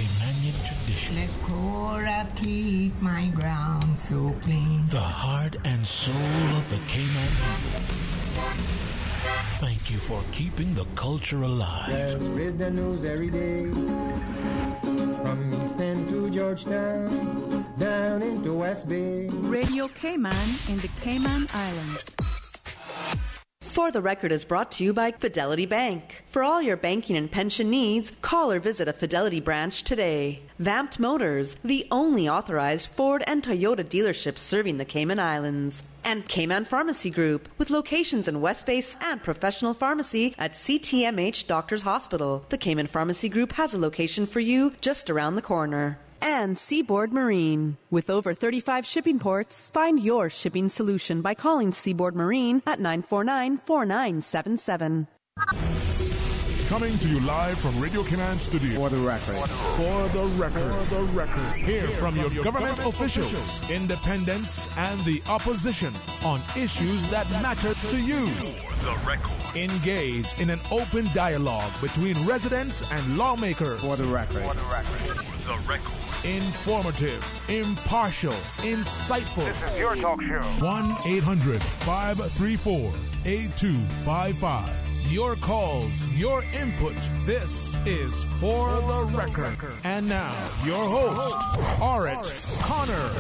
Caymanian tradition. Let Cora keep my ground so clean. The heart and soul of the Cayman people. Thank you for keeping the culture alive. There's spread the news every day. From East End to Georgetown, down into West Bay. Radio Cayman in the Cayman Islands. For the Record is brought to you by Fidelity Bank. For all your banking and pension needs, call or visit a Fidelity branch today. Vamped Motors, the only authorized Ford and Toyota dealerships serving the Cayman Islands. And Cayman Pharmacy Group, with locations in West Bay and professional pharmacy at CTMH Doctors Hospital. The Cayman Pharmacy Group has a location for you just around the corner. And Seaboard Marine. With over 35 shipping ports, find your shipping solution by calling Seaboard Marine at 949-4977. Coming to you live from Radio Cayman Studio. For the record. For the record. For the record. Hear from your government officials, independents, and the opposition on issues that matter to you. For the record. Engage in an open dialogue between residents and lawmakers. For the record. For the record. For the record. Informative, impartial, insightful. This is your talk show. 1-800-534-8255. Your calls, your input. This is For the Record. And now, your host, Orrett Connor.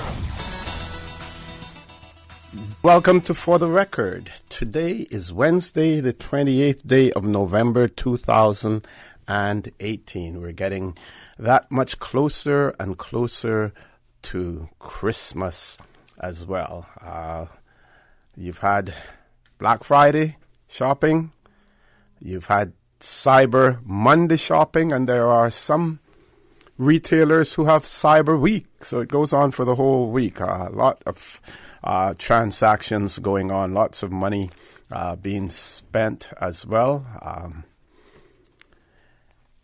Welcome to For the Record. Today is Wednesday, the 28th day of November 2018. We're getting that much closer and closer to Christmas as well. You've had Black Friday shopping. You've had Cyber Monday shopping, and there are some retailers who have Cyber Week, so it goes on for the whole week. A lot of transactions going on, lots of money being spent as well.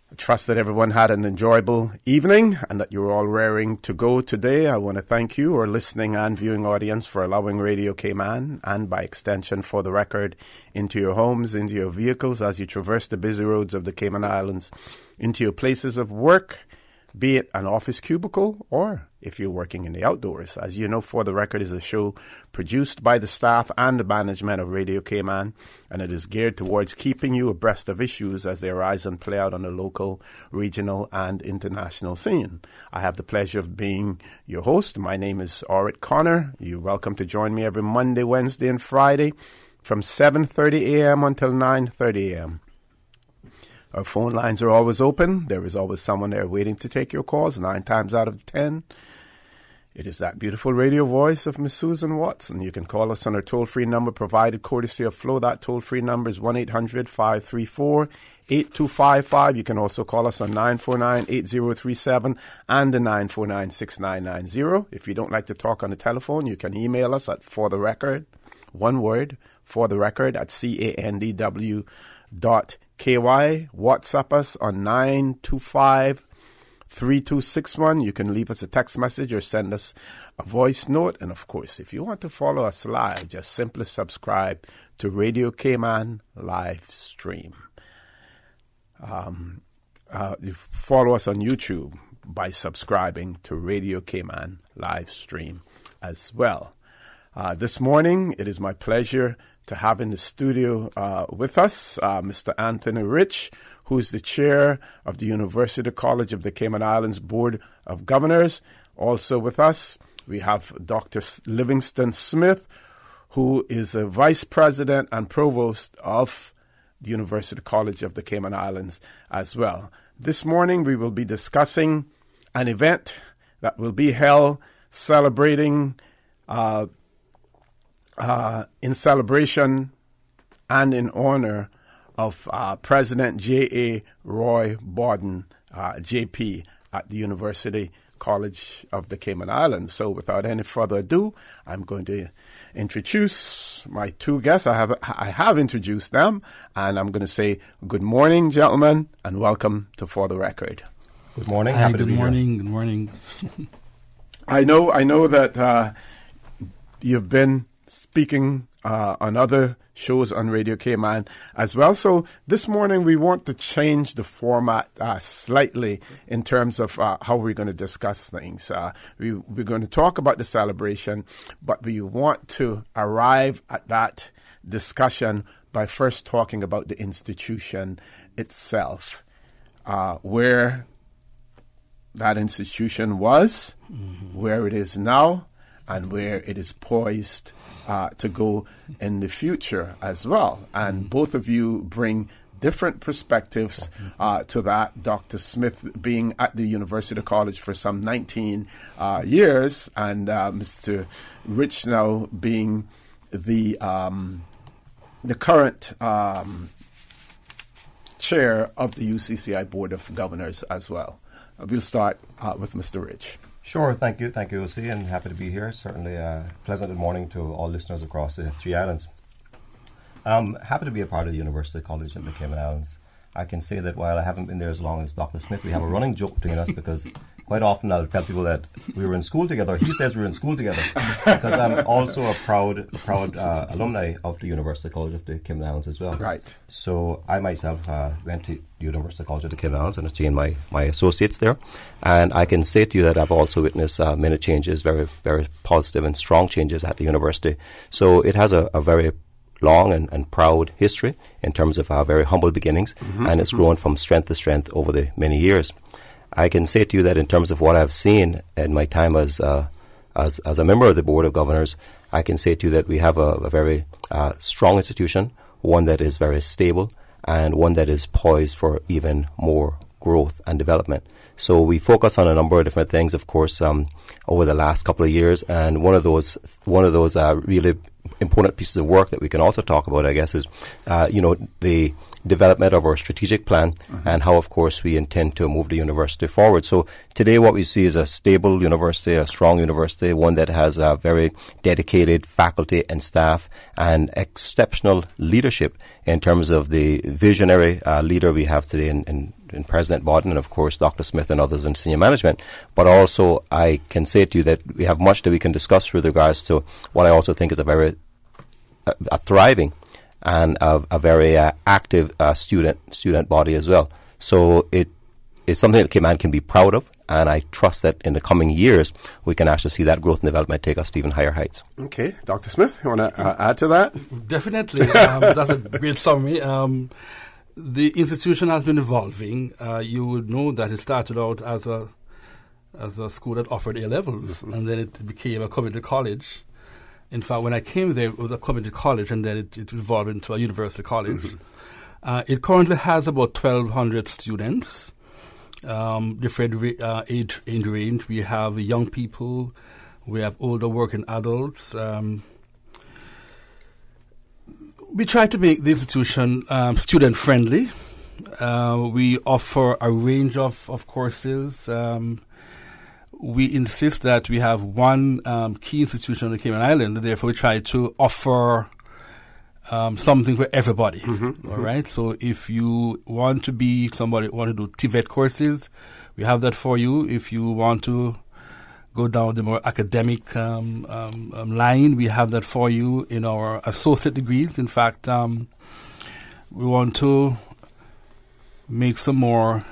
I trust that everyone had an enjoyable evening and that you're all raring to go today. I want to thank you, our listening and viewing audience, for allowing Radio Cayman and, by extension, For the Record, into your homes, into your vehicles as you traverse the busy roads of the Cayman Islands, into your places of work, be it an office cubicle or if you're working in the outdoors. As you know, For the Record is a show produced by the staff and the management of Radio Cayman, and it is geared towards keeping you abreast of issues as they arise and play out on the local, regional, and international scene. I have the pleasure of being your host. My name is Orrett Connor. You're welcome to join me every Monday, Wednesday, and Friday from 7:30 a.m. until 9:30 a.m. Our phone lines are always open. There is always someone there waiting to take your calls. 9 times out of 10, it is that beautiful radio voice of Miss Susan Watson. You can call us on our toll-free number provided courtesy of Flo. That toll-free number is 1-800-534-8255. You can also call us on 949-8037 and the 949-6990. If you don't like to talk on the telephone, you can email us at fortherecord, one word, fortherecord at CANDW.KY. WhatsApp us on 925-3261. You can leave us a text message or send us a voice note. And of course, if you want to follow us live, just simply subscribe to Radio Cayman live stream. You follow us on YouTube by subscribing to Radio Cayman live stream as well. This morning, it is my pleasure to have in the studio with us Mr. Anthony Rich, who is the chair of the University College of the Cayman Islands Board of Governors. Also with us, we have Dr. Livingston Smith, who is a vice president and provost of the University College of the Cayman Islands as well. This morning, we will be discussing an event that will be held celebrating in celebration and in honor of President J.A. Roy Borden, J.P., at the University College of the Cayman Islands. So without any further ado, I'm going to introduce my two guests. I have introduced them, and I'm going to say good morning, gentlemen, and welcome to For the Record. Good morning. Hi, Happy to good be morning. here. Good morning. I know that you've been speaking on other shows on Radio Cayman as well. So this morning we want to change the format slightly in terms of how we're going to discuss things. We're going to talk about the celebration, but we want to arrive at that discussion by first talking about the institution itself, where that institution was, where it is now, and where it is poised to go in the future as well. And both of you bring different perspectives to that. Dr. Smith being at the University College for some 19 years, and Mr. Rich now being the current chair of the UCCI Board of Governors as well. We'll start with Mr. Rich. Sure, thank you, OC, and happy to be here. Certainly a pleasant good morning to all listeners across the three islands. I'm happy to be a part of the University College of the Cayman Islands. I can say that while I haven't been there as long as Dr. Smith, we have a running joke between us because quite often I'll tell people that we were in school together. He says we were in school together because I'm also a proud alumni of the University College of the Cayman Islands as well. Right. So I myself went to the University College of the Cayman Islands and attained my associates there. And I can say to you that I've also witnessed many changes, very, very positive and strong changes at the university. So it has a very long and proud history in terms of our very humble beginnings, and it's grown from strength to strength over the many years. I can say to you that in terms of what I've seen in my time as a member of the Board of Governors, I can say to you that we have a very strong institution, one that is very stable, and one that is poised for even more growth and development. So we focus on a number of different things, of course, over the last couple of years, and one of those really important pieces of work that we can also talk about, I guess, is the development of our strategic plan and how, of course, we intend to move the university forward. So today what we see is a stable university, a strong university, one that has a very dedicated faculty and staff and exceptional leadership in terms of the visionary leader we have today in President Bodden and, of course, Dr. Smith and others in senior management. But also I can say to you that we have much that we can discuss with regards to what I also think is a thriving and a very active student body as well. So it's something that Cayman can be proud of, and I trust that in the coming years we can actually see that growth and development take us to even higher heights. Okay, Dr. Smith, you want to add to that? Definitely. That's a great summary. The institution has been evolving. You would know that it started out as a school that offered A-levels, and then it became a community college. In fact, when I came there, it was a community college, and then it evolved into a university college. It currently has about 1,200 students, different age range. We have young people, we have older working adults. We try to make the institution student-friendly. We offer a range of courses. We insist that we have one key institution on the Cayman Island, and therefore we try to offer something for everybody. All right? So if you want to be somebody who want to do TVET courses, we have that for you. If you want to go down the more academic line, we have that for you in our associate degrees. In fact, we want to make some more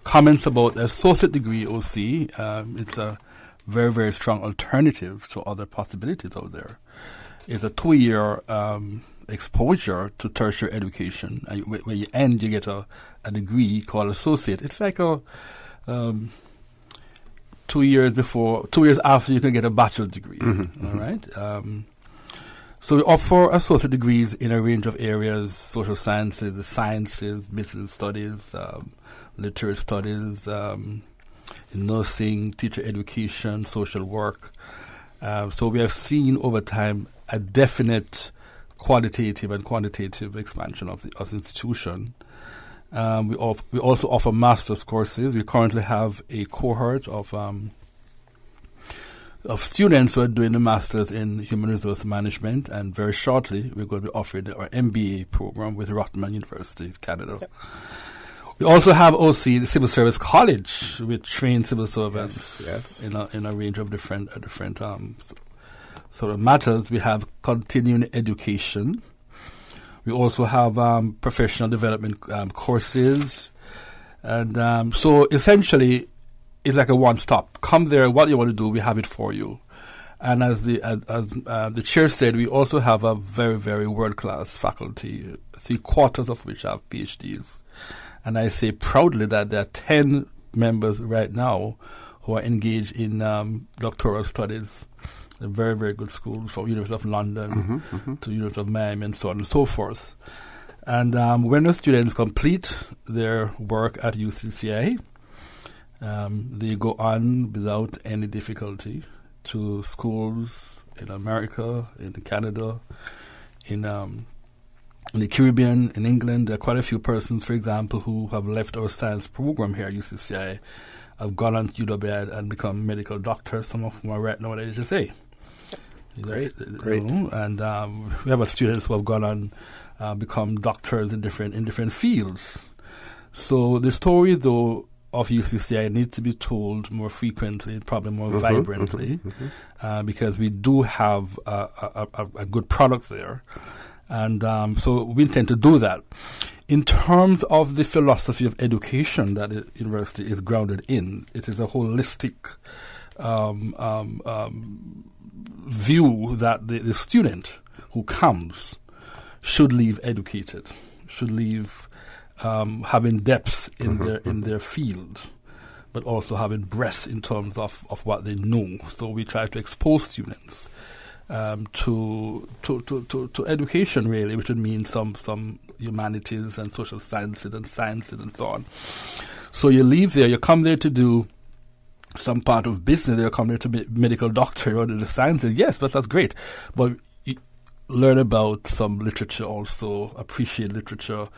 comments about the associate degree OC. It's a very, very strong alternative to other possibilities out there. It's a 2-year exposure to tertiary education. And when you end, you get a degree called associate. It's like a 2 years after you can get a bachelor's degree. All right. So we offer associate degrees in a range of areas: social sciences, the sciences, business studies, literary studies, nursing, teacher education, social work. So we have seen over time a definite qualitative and quantitative expansion of the institution. We also offer master's courses. We currently have a cohort of students who are doing the master's in human resource management, and very shortly we're going to be offering our MBA program with Rotman University of Canada. Yep. We also have OC, the Civil Service College, which trains civil servants in a range of different sort of matters. We have continuing education. We also have professional development courses. And so essentially, it's like a one-stop. Come there, what you want to do, we have it for you. And as the chair said, we also have a very, very world-class faculty, 3/4 of which have PhDs. And I say proudly that there are 10 members right now who are engaged in doctoral studies. They're very, very good schools, from University of London to University of Miami and so on and so forth. And when the students complete their work at UCCI, they go on without any difficulty to schools in America, in Canada, in the Caribbean, in England. There are quite a few persons, for example, who have left our science program here at UCCI, have gone on to UW and become medical doctors, some of whom are right now at HSA. Great. And we have students who have gone on become doctors in different fields. So the story, though, of UCCI needs to be told more frequently, probably more vibrantly, because we do have a good product there. And so we intend to do that. In terms of the philosophy of education that the university is grounded in, it is a holistic view that the student who comes should leave educated, should leave having depth in their field, but also having breadth in terms of what they know. So we try to expose students to education, really, which would mean some humanities and social sciences and so on. So you leave there, you come there to do some part of business, you come there to be medical doctor or the sciences. Yes, but that's great. But you learn about some literature also, appreciate literature,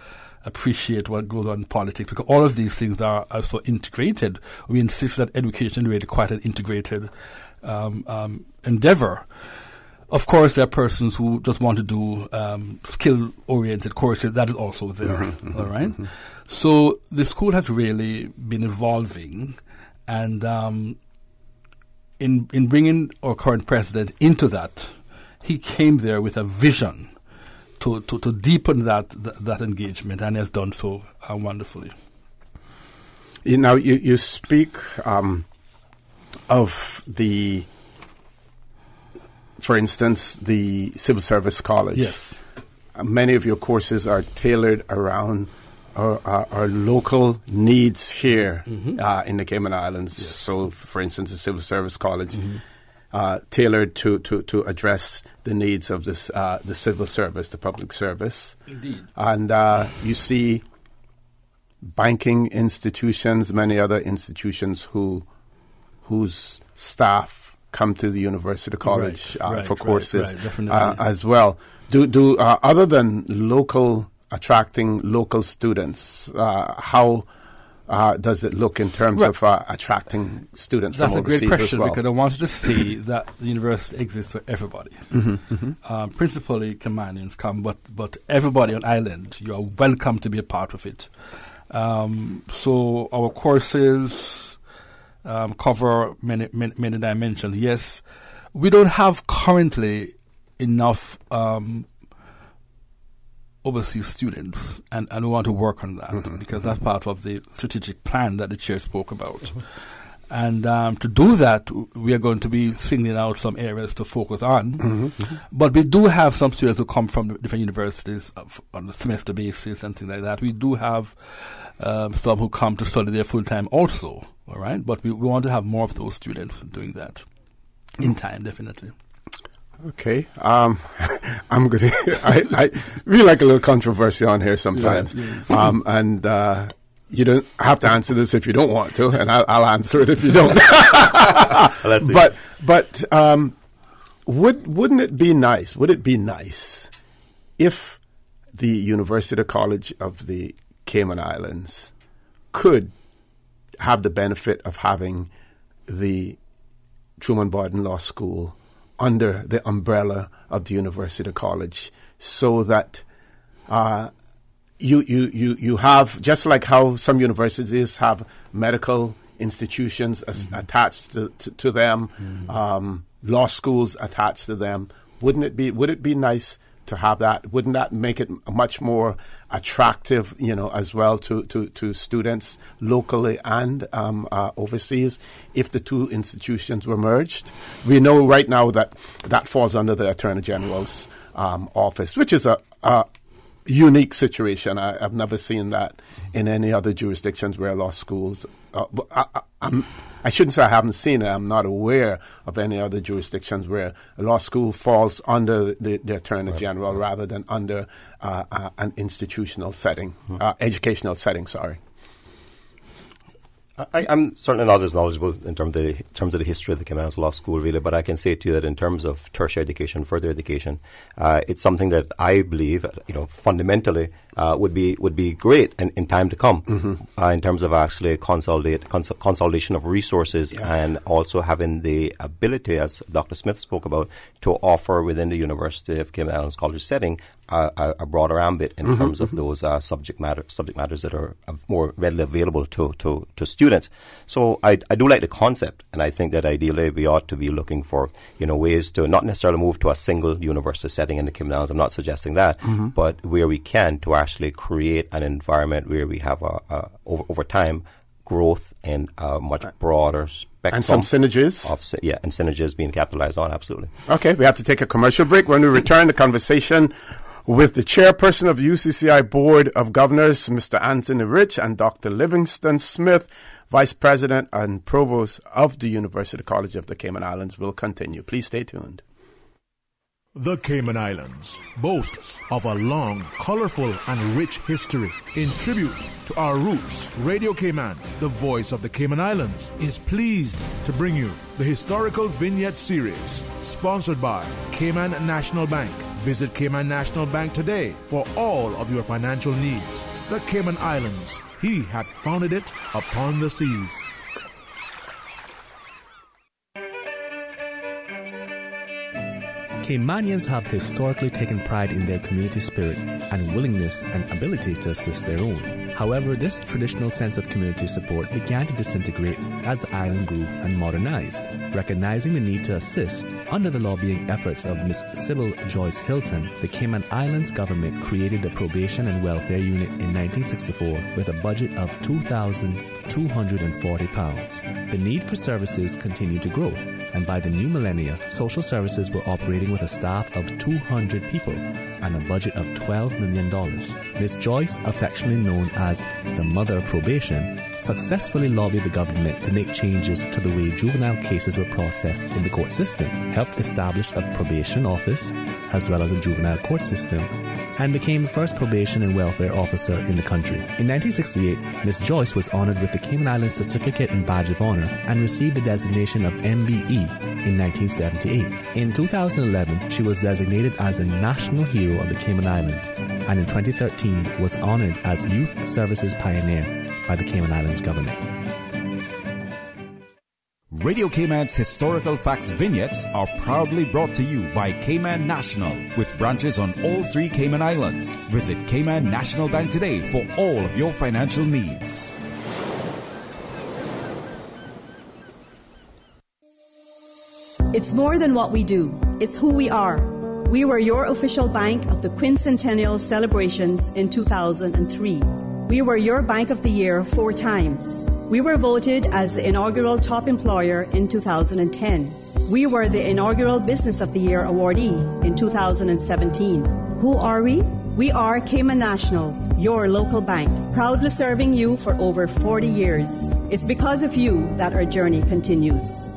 appreciate what goes on in politics, because all of these things are so integrated. We insist that education is really quite an integrated endeavor. Of course, there are persons who just want to do skill-oriented courses. That is also there, all right? So the school has really been evolving, and in bringing our current president into that, he came there with a vision to deepen that engagement, and has done so wonderfully. Now, you speak of the, for instance, the Civil Service College. Yes. Many of your courses are tailored around our local needs here in the Cayman Islands. Yes. So, for instance, the Civil Service College, tailored to address the needs of this the civil service, the public service. Indeed. And you see banking institutions, many other institutions whose staff come to the University College for courses as well. Do other than attracting local students, how does it look in terms of attracting students from overseas? That's a great question, as well? because I wanted to say that the university exists for everybody. Principally, Caymanians come, but everybody on island, you are welcome to be a part of it. So our courses cover many dimensions. Yes, we don't have currently enough overseas students, and we want to work on that because that's part of the strategic plan that the chair spoke about. And to do that, we are going to be singling out some areas to focus on. But we do have some students who come from different universities on a semester basis and things like that. We do have some who come to study there full time also, all right? But we want to have more of those students doing that in time, definitely. Okay. I'm going to... I really like a little controversy on here sometimes. Yes. And you don't have to answer this if you don't want to, and I'll answer it if you don't. But wouldn't it be nice? Would it be nice if the University College of the Cayman Islands could have the benefit of having the Truman Borden Law School under the umbrella of the University College, so that you have, just like how some universities have medical institutions attached to them, law schools attached to them. Would it be nice to have that? Wouldn't that make it much more attractive, as well to students locally and overseas if the two institutions were merged? We know right now that falls under the Attorney General's office, which is a unique situation. I've never seen that in any other jurisdictions where law schools. I shouldn't say I haven't seen it. I'm not aware of any other jurisdictions where a law school falls under the Attorney General rather than under an institutional setting, educational setting. Sorry. I'm certainly not as knowledgeable in terms of the history of the Cayman Islands Law School, really, but I can say to you that in terms of tertiary education, further education, it's something that I believe, fundamentally would be great in time to come, in terms of actually consolidation of resources, and also having the ability, as Dr. Smith spoke about, to offer within the University of Cayman Islands College setting a broader ambit in terms of those subject matters that are more readily available to students. So I do like the concept, and I think that ideally we ought to be looking for ways to not necessarily move to a single university setting in the Cayman Islands. I'm not suggesting that, but where we can to actually create an environment where we have over time growth in a much broader spectrum. And some synergies. And synergies being capitalized on, absolutely. Okay, we have to take a commercial break. When we return, the conversation with the chairperson of UCCI Board of Governors, Mr. Anthony Rich, and Dr. Livingston Smith, Vice President and Provost of the University College of the Cayman Islands, will continue. Please stay tuned. The Cayman Islands boasts of a long, colorful, and rich history. In tribute to our roots, Radio Cayman, the voice of the Cayman Islands, is pleased to bring you the Historical Vignette Series, sponsored by Cayman National Bank. Visit Cayman National Bank today for all of your financial needs. The Cayman Islands, he hath founded it upon the seas. Caymanians have historically taken pride in their community spirit and willingness and ability to assist their own. However, this traditional sense of community support began to disintegrate as the island grew and modernized. Recognizing the need to assist, under the lobbying efforts of Miss Sybil Joyce Hilton, the Cayman Islands government created the Probation and Welfare Unit in 1964 with a budget of £2,240. The need for services continued to grow, and by the new millennia, social services were operating with a staff of 200 people and a budget of $12 million. Ms. Joyce, affectionately known as the Mother of Probation, successfully lobbied the government to make changes to the way juvenile cases were processed in the court system, helped establish a probation office as well as a juvenile court system, and became the first probation and welfare officer in the country. In 1968, Ms. Joyce was honored with the Cayman Islands Certificate and Badge of Honor and received the designation of MBE in 1978. In 2011, she was designated as a National Hero of the Cayman Islands, and in 2013 was honored as Youth Services Pioneer by the Cayman Islands government. Radio Cayman's historical facts vignettes are proudly brought to you by Cayman National, with branches on all 3 Cayman Islands. Visit Cayman National Bank today for all of your financial needs. It's more than what we do. It's who we are. We were your official bank of the quincentennial celebrations in 2003. We were your Bank of the Year 4 times. We were voted as the inaugural top employer in 2010. We were the inaugural Business of the Year awardee in 2017. Who are we? We are Cayman National, your local bank, proudly serving you for over 40 years. It's because of you that our journey continues.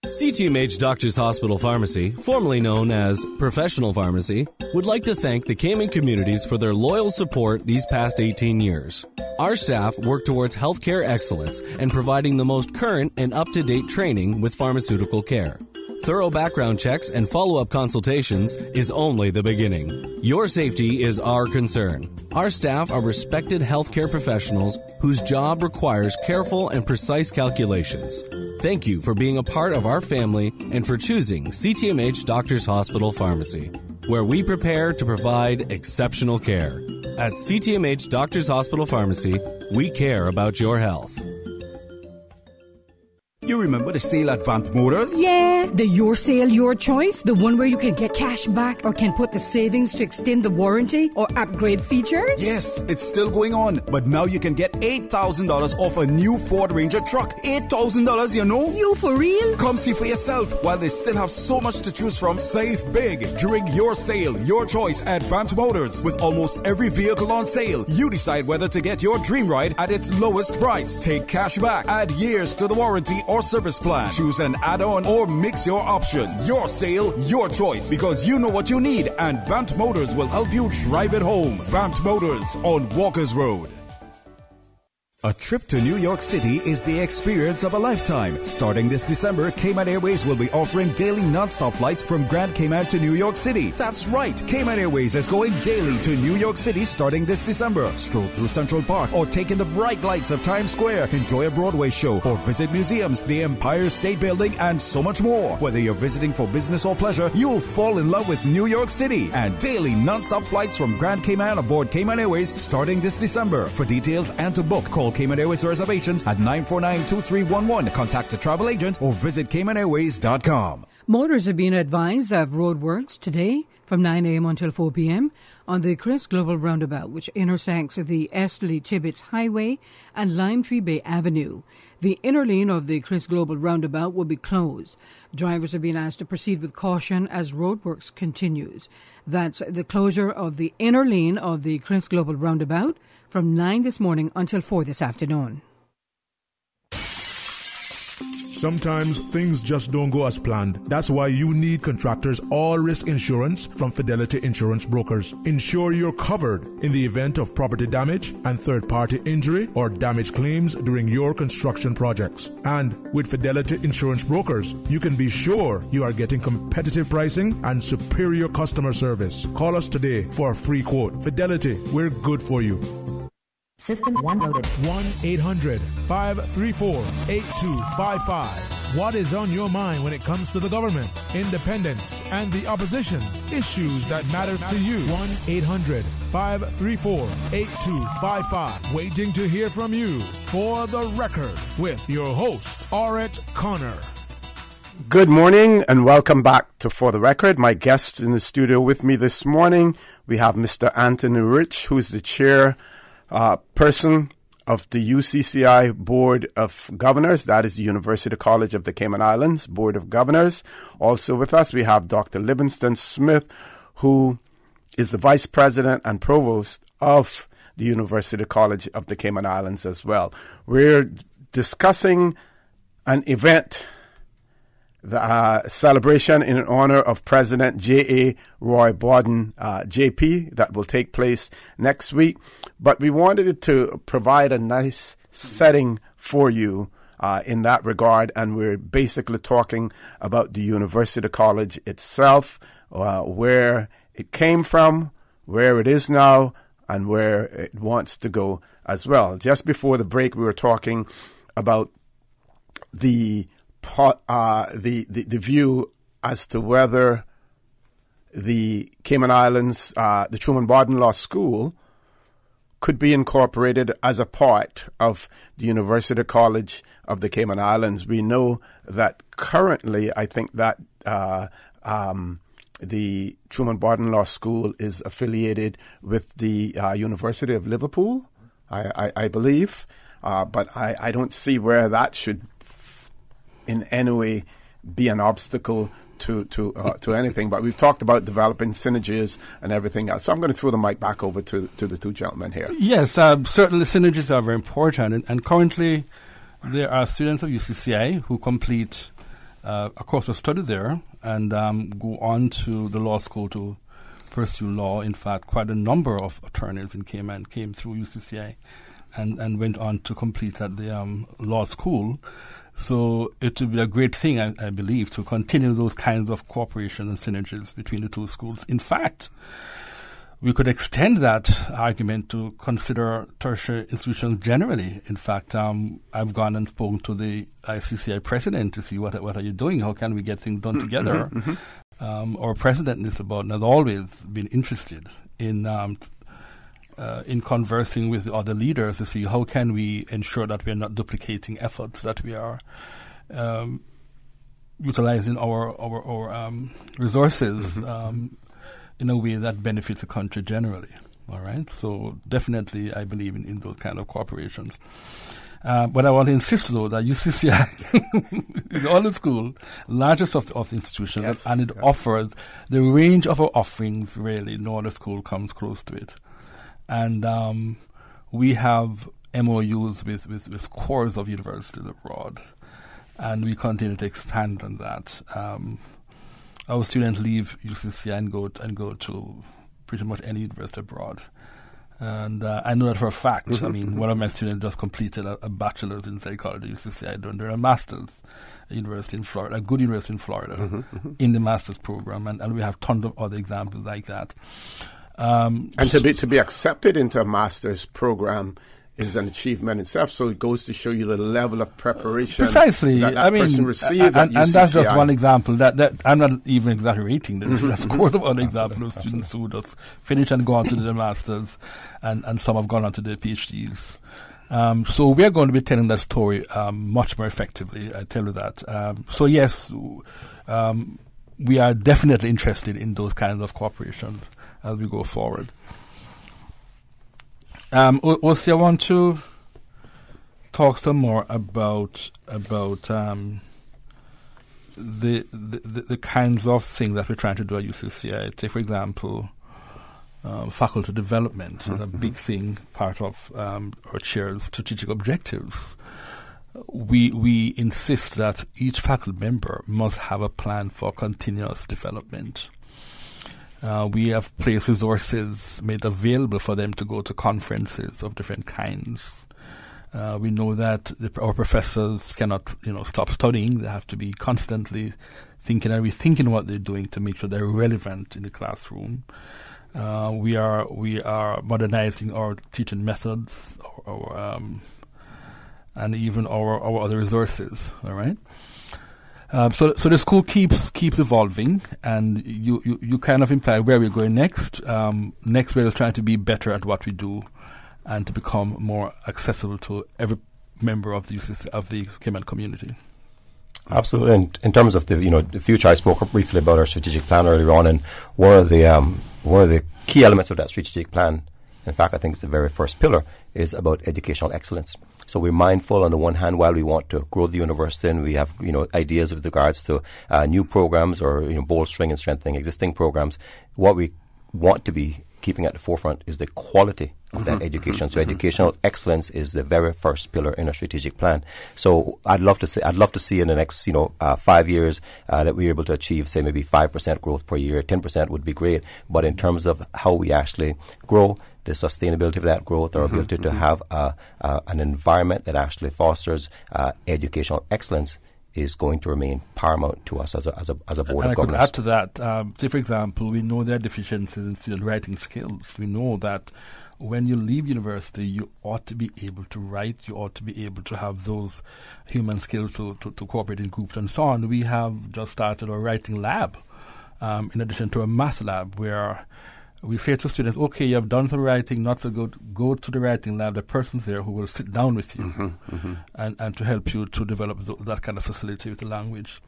CTMH Doctors Hospital Pharmacy, formerly known as Professional Pharmacy, would like to thank the Cayman communities for their loyal support these past 18 years. Our staff work towards healthcare excellence and providing the most current and up-to-date training with pharmaceutical care. Thorough background checks and follow-up consultations is only the beginning. Your safety is our concern. Our staff are respected healthcare professionals whose job requires careful and precise calculations. Thank you for being a part of our family and for choosing CTMH Doctors Hospital Pharmacy, where we prepare to provide exceptional care. At CTMH Doctors Hospital Pharmacy, we care about your health. You remember the sale at Vamp Motors? Yeah, the Your Sale, Your Choice. The one where you can get cash back or can put the savings to extend the warranty or upgrade features? Yes, it's still going on. But now you can get $8,000 off a new Ford Ranger truck. $8,000, you know? You for real? Come see for yourself. While they still have so much to choose from, save big during Your Sale, Your Choice at Vamp Motors. With almost every vehicle on sale, you decide whether to get your dream ride at its lowest price. Take cash back, add years to the warranty or service plan. Choose an add-on or mix your options. Your sale, your choice, because you know what you need, and Vamp Motors will help you drive it home. Vamp Motors on Walker's Road. A trip to New York City is the experience of a lifetime. Starting this December, Cayman Airways will be offering daily non-stop flights from Grand Cayman to New York City. That's right, Cayman Airways is going daily to New York City starting this December. Stroll through Central Park or take in the bright lights of Times Square, enjoy a Broadway show, or visit museums, the Empire State Building, and so much more. Whether you're visiting for business or pleasure, you'll fall in love with New York City. And daily non-stop flights from Grand Cayman aboard Cayman Airways starting this December. For details and to book, call Cayman Airways reservations at 949-2311. Contact a travel agent or visit CaymanAirways.com. Motorists are being advised of roadworks today from 9 a.m. until 4 p.m. on the Chris Global Roundabout, which intersects the Eastleigh Tibbetts Highway and Lime Tree Bay Avenue. The inner lane of the Chris Global Roundabout will be closed. Drivers are being asked to proceed with caution as roadworks continues. That's the closure of the inner lane of the Chris Global Roundabout from 9 this morning until 4 this afternoon. Sometimes things just don't go as planned. That's why you need Contractors All Risk Insurance from Fidelity Insurance Brokers. Ensure you're covered in the event of property damage and third-party injury or damage claims during your construction projects. And with Fidelity Insurance Brokers, you can be sure you are getting competitive pricing and superior customer service. Call us today for a free quote. Fidelity, we're good for you. System 1 loaded. 1-800-534-8255. What is on your mind when it comes to the government, independence, and the opposition? Issues that matter to you. 1-800-534-8255. Waiting to hear from you. For the Record with your host, Orrett Connor. Good morning and welcome back to For the Record. My guest in the studio with me this morning, we have Mr. Anthony Rich, who's the chair person of the UCCI Board of Governors. That is the University College of the Cayman Islands Board of Governors. Also with us, we have Dr. Livingston Smith, who is the Vice President and Provost of the University College of the Cayman Islands as well. We're discussing an event, the celebration in honor of President J.A. Roy Bawden, JP, that will take place next week. But we wanted to provide a nice setting for you in that regard, and we're basically talking about the University College itself, where it came from, where it is now, and where it wants to go as well. Just before the break, we were talking about the view as to whether the Cayman Islands, the Truman Bawden Law School, could be incorporated as a part of the University College of the Cayman Islands. We know that currently, I think that the Truman Bawden Law School is affiliated with the University of Liverpool, I believe, but I don't see where that should in any way be an obstacle to anything. But we've talked about developing synergies and everything else. So I'm going to throw the mic back over to the two gentlemen here. Yes, certainly synergies are very important. And currently there are students of UCCI who complete a course of study there and go on to the law school to pursue law. In fact, quite a number of attorneys in Cayman came through UCCI and went on to complete at the law school. So it would be a great thing, I believe, to continue those kinds of cooperation and synergies between the two schools. In fact, we could extend that argument to consider tertiary institutions generally. In fact, I've gone and spoken to the ICCI president to see what are you doing? How can we get things done together? Our president in Lisbon has always been interested in conversing with the other leaders to see how can we ensure that we are not duplicating efforts, that we are utilizing our resources in a way that benefits the country generally. All right, so definitely I believe in those kind of corporations. But I want to insist, though, that UCCI is all the school, largest of the institutions, Yes, and it offers the range of our offerings, really. No other school comes close to it. And we have MOUs with scores of universities abroad, and we continue to expand on that. Our students leave UCCI and go to pretty much any university abroad. And I know that for a fact. I mean, one of my students just completed a bachelor's in psychology at UCCI, doing a master's at university in Florida, a good university in Florida, in the master's program, and we have tons of other examples like that. And to be accepted into a master's program is an achievement itself. So it goes to show you the level of preparation precisely. that I mean, person received at UCCI. And that's just one example. That I'm not even exaggerating. There's scores of other examples of students who just finish and go on to the masters, and some have gone on to their PhDs. So we are going to be telling that story much more effectively. I tell you that. So yes, we are definitely interested in those kinds of cooperations as we go forward. Also, I want to talk some more about the kinds of things that we're trying to do at UCCI. Take, for example, faculty development is a big thing, part of our chair's strategic objectives. We insist that each faculty member must have a plan for continuous development. We have placed resources made available for them to go to conferences of different kinds. We know that our professors cannot, stop studying. They have to be constantly thinking and rethinking what they're doing to make sure they're relevant in the classroom. We are modernizing our teaching methods, and even our other resources. All right. So the school keeps evolving, and you kind of imply where we're going next. Next, we're trying to be better at what we do, and to become more accessible to every member of the Cayman community. Absolutely. In terms of the future, I spoke briefly about our strategic plan earlier on, and one of the key elements of that strategic plan, in fact, I think it's the very first pillar, is about educational excellence. So we're mindful, on the one hand, while we want to grow the university, and we have ideas with regards to new programs or bolstering and strengthening existing programs. What we want to be keeping at the forefront is the quality of that education. So educational excellence is the very first pillar in a strategic plan. So I'd love to see in the next 5 years that we're able to achieve, say, maybe 5% growth per year. 10% would be great. But in terms of how we actually grow, the sustainability of that growth, our ability to have an environment that actually fosters educational excellence, is going to remain paramount to us as a board of governors. I could add to that. Say, for example, we know there are deficiencies in student writing skills. We know that when you leave university, you ought to be able to write. You ought to be able to have those human skills to cooperate in groups and so on. We have just started a writing lab, in addition to a math lab, where we say to students, okay, you have done some writing, not so good, go to the writing lab. The person's there who will sit down with you and to help you to develop that kind of facility with the language.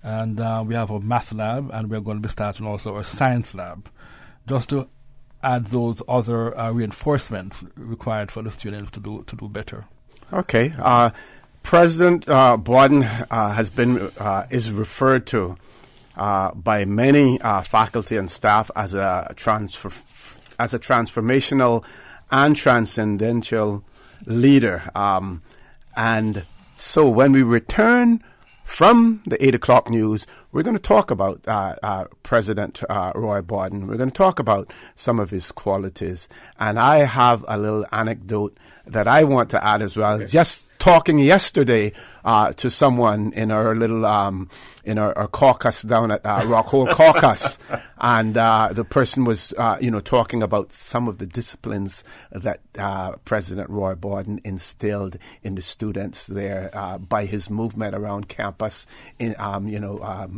And we have a math lab, and we're going to be starting also a science lab, just to add those other reinforcements required for the students to do better. Okay. President Borden is referred to by many faculty and staff as a transformational and transcendental leader. And so when we return from the 8 o'clock news, we're going to talk about President Roy Borden. We're going to talk about some of his qualities. And I have a little anecdote that I want to add as well. Okay. Just talking yesterday to someone in our little in our caucus down at Rockhole Caucus, and the person was talking about some of the disciplines that President Roy Borden instilled in the students there by his movement around campus, in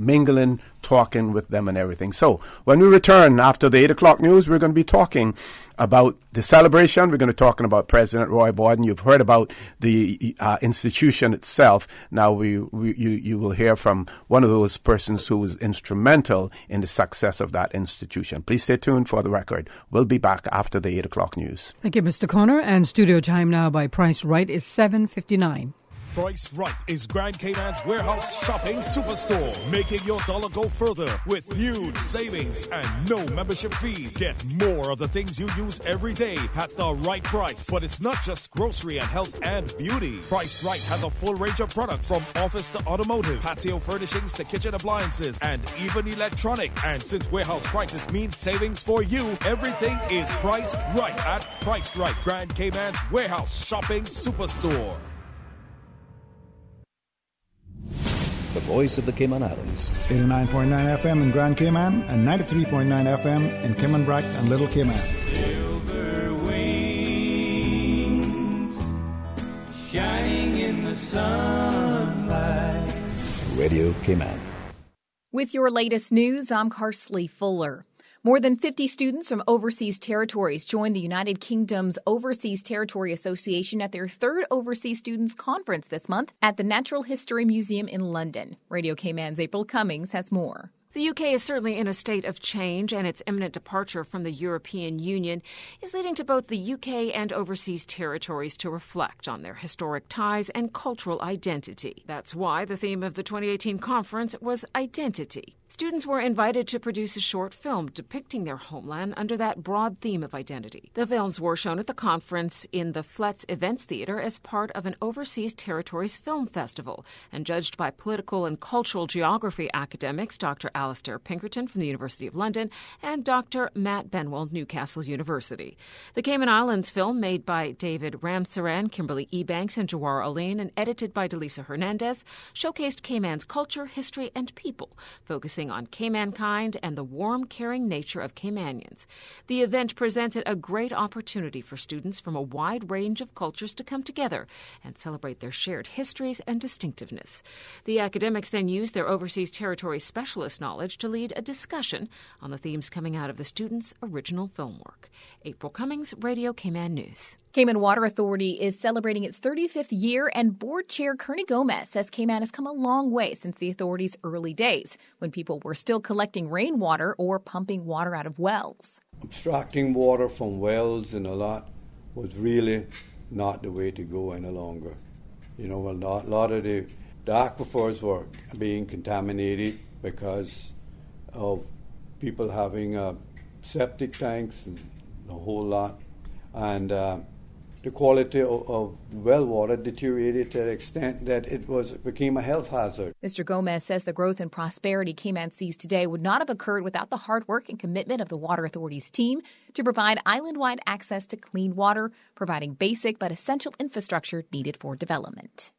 mingling, talking with them and everything. So when we return after the 8 o'clock news, we're going to be talking about the celebration. We're going to be talking about President Roy Borden. You've heard about the institution itself. Now you will hear from one of those persons who was instrumental in the success of that institution. Please stay tuned for the record. We'll be back after the 8 o'clock news. Thank you, Mr. Connor. And studio time now by Price Right is 7:59. Price Right is Grand Cayman's warehouse shopping superstore, making your dollar go further with huge savings and no membership fees. Get more of the things you use every day at the right price. But it's not just grocery and health and beauty. Price Right has a full range of products from office to automotive, patio furnishings to kitchen appliances, and even electronics. And since warehouse prices mean savings for you, everything is priced right at Price Right, Grand Cayman's warehouse shopping superstore. The voice of the Cayman Islands. 89.9 FM in Grand Cayman and 93.9 FM in Cayman Brac and Little Cayman. Silver wings shining in the sunlight. Radio Cayman. With your latest news, I'm Carsley Fuller. More than 50 students from overseas territories joined the United Kingdom's Overseas Territory Association at their third Overseas Students Conference this month at the Natural History Museum in London. Radio Cayman's April Cummings has more. The UK is certainly in a state of change, and its imminent departure from the European Union is leading to both the UK and overseas territories to reflect on their historic ties and cultural identity. That's why the theme of the 2018 conference was identity. Students were invited to produce a short film depicting their homeland under that broad theme of identity. The films were shown at the conference in the Fletz Events Theatre as part of an Overseas Territories Film Festival and judged by political and cultural geography academics Dr. Alistair Pinkerton from the University of London and Dr. Matt Benwell, Newcastle University. The Cayman Islands film, made by David Ramsaran, Kimberly Ebanks, and Jawar Alain, and edited by Delisa Hernandez, showcased Cayman's culture, history, and people, focusing on Caymankind and the warm, caring nature of Caymanians. The event presented a great opportunity for students from a wide range of cultures to come together and celebrate their shared histories and distinctiveness. The academics then used their overseas territory specialist knowledge to lead a discussion on the themes coming out of the students' original film work. April Cummings, Radio Cayman News. Cayman Water Authority is celebrating its 35th year, and Board Chair Kearney Gomez says Cayman has come a long way since the authority's early days, when people were still collecting rainwater or pumping water out of wells. Abstracting water from wells and a lot was really not the way to go any longer. You know, a lot of the aquifers were being contaminated because of people having septic tanks and a whole lot. And the quality of well water deteriorated to the extent that it became a health hazard. Mr. Gomez says the growth and prosperity Cayman sees today would not have occurred without the hard work and commitment of the Water Authority's team to provide island-wide access to clean water, providing basic but essential infrastructure needed for development.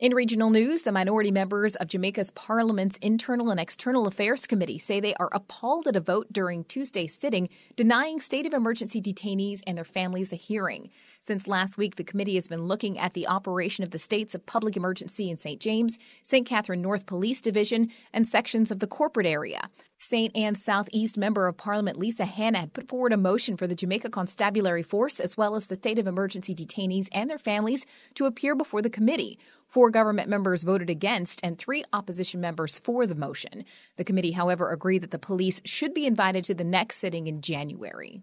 In regional news, the minority members of Jamaica's Parliament's Internal and External Affairs Committee say they are appalled at a vote during Tuesday's sitting denying state of emergency detainees and their families a hearing. Since last week, the committee has been looking at the operation of the states of public emergency in St. James, St. Catherine North Police Division, and sections of the corporate area. St. Anne's Southeast Member of Parliament Lisa Hanna had put forward a motion for the Jamaica Constabulary Force, as well as the state of emergency detainees and their families, to appear before the committee. 4 government members voted against and 3 opposition members for the motion. The committee, however, agreed that the police should be invited to the next sitting in January.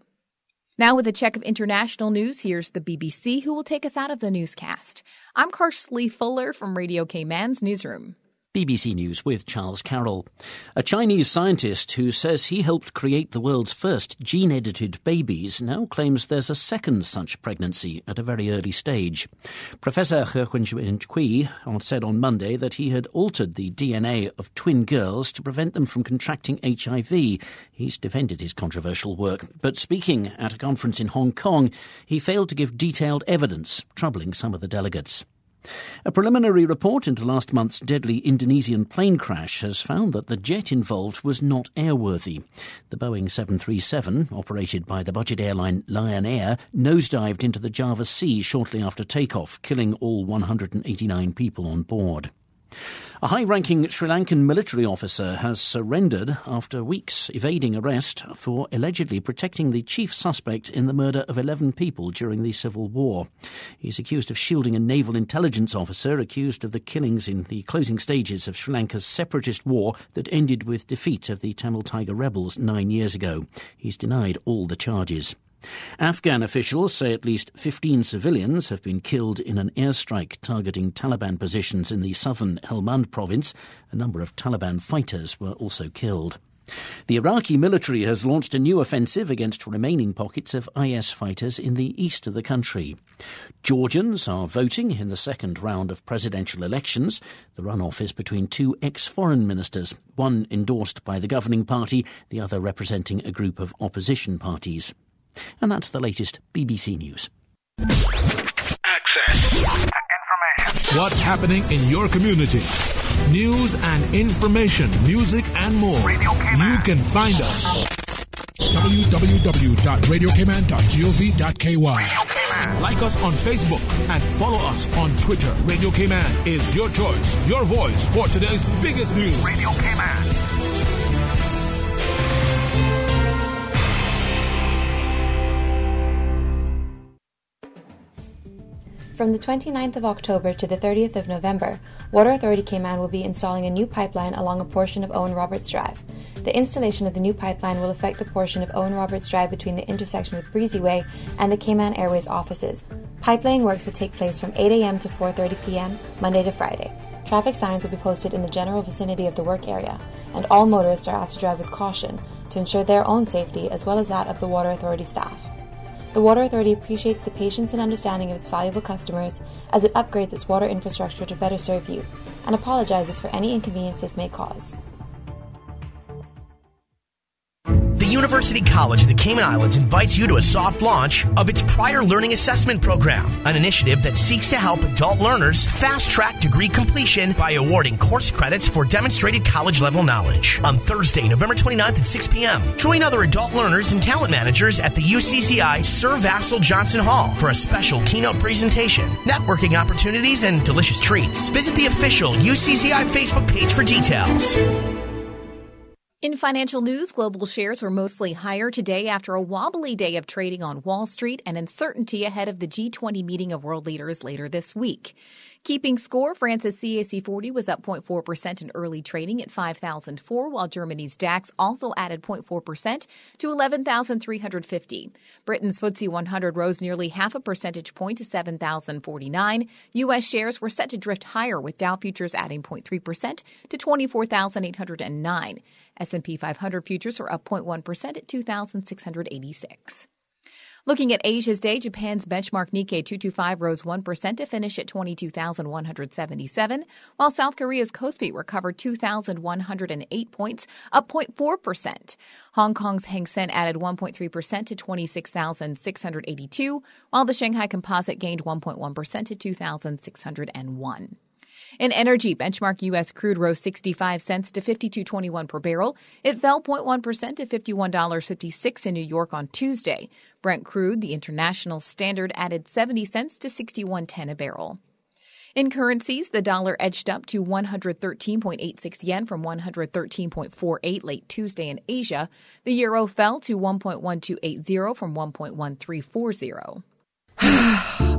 Now with a check of international news, here's the BBC, who will take us out of the newscast. I'm Carsley Fuller from Radio Cayman's newsroom. BBC News with Charles Carroll. A Chinese scientist who says he helped create the world's first gene-edited babies now claims there's a second such pregnancy at a very early stage. Professor He Kui said on Monday that he had altered the DNA of twin girls to prevent them from contracting HIV. He's defended his controversial work, but speaking at a conference in Hong Kong, he failed to give detailed evidence, troubling some of the delegates. A preliminary report into last month's deadly Indonesian plane crash has found that the jet involved was not airworthy. The Boeing 737, operated by the budget airline Lion Air, nosedived into the Java Sea shortly after takeoff, killing all 189 people on board. A high-ranking Sri Lankan military officer has surrendered after weeks evading arrest for allegedly protecting the chief suspect in the murder of 11 people during the civil war. He's accused of shielding a naval intelligence officer accused of the killings in the closing stages of Sri Lanka's separatist war that ended with defeat of the Tamil Tiger rebels 9 years ago. He's denied all the charges. Afghan officials say at least 15 civilians have been killed in an airstrike targeting Taliban positions in the southern Helmand province. A number of Taliban fighters were also killed. The Iraqi military has launched a new offensive against remaining pockets of IS fighters in the east of the country. Georgians are voting in the second round of presidential elections. The runoff is between two ex-foreign ministers, one endorsed by the governing party, the other representing a group of opposition parties. And that's the latest BBC News. Access to information. What's happening in your community? News and information, music and more. You can find us. www.radiocayman.gov.ky. Like us on Facebook and follow us on Twitter. Radio Cayman is your choice, your voice for today's biggest news. Radio Cayman. From the 29th of October to the 30th of November, Water Authority Cayman will be installing a new pipeline along a portion of Owen Roberts Drive. The installation of the new pipeline will affect the portion of Owen Roberts Drive between the intersection with Breezy Way and the Cayman Airways offices. Pipelaying works will take place from 8 a.m. to 4:30 p.m., Monday to Friday. Traffic signs will be posted in the general vicinity of the work area, and all motorists are asked to drive with caution to ensure their own safety as well as that of the Water Authority staff. The Water Authority appreciates the patience and understanding of its valuable customers as it upgrades its water infrastructure to better serve you, and apologizes for any inconvenience this may cause. The University College of the Cayman Islands invites you to a soft launch of its Prior Learning Assessment Program, an initiative that seeks to help adult learners fast-track degree completion by awarding course credits for demonstrated college-level knowledge. On Thursday, November 29th at 6 p.m., join other adult learners and talent managers at the UCCI Sir Vassal Johnson Hall for a special keynote presentation, networking opportunities, and delicious treats. Visit the official UCCI Facebook page for details. In financial news, global shares were mostly higher today after a wobbly day of trading on Wall Street and uncertainty ahead of the G20 meeting of world leaders later this week. Keeping score, France's CAC 40 was up 0.4% in early trading at 5,004, while Germany's DAX also added 0.4% to 11,350. Britain's FTSE 100 rose nearly half a percentage point to 7,049. U.S. shares were set to drift higher, with Dow futures adding 0.3% to 24,809. S&P 500 futures were up 0.1% at 2,686. Looking at Asia's day, Japan's benchmark Nikkei 225 rose 1% to finish at 22,177, while South Korea's Kospi recovered 2,108 points, up 0.4%. Hong Kong's Hang Seng added 1.3% to 26,682, while the Shanghai Composite gained 1.1% to 2,601. In energy, benchmark U.S. crude rose 65 cents to $52.21 per barrel. It fell 0.1% to $51.56 in New York on Tuesday. Brent crude, the international standard, added 70 cents to $61.10 a barrel. In currencies, the dollar edged up to 113.86 yen from 113.48 late Tuesday in Asia. The euro fell to 1.1280 from 1.1340.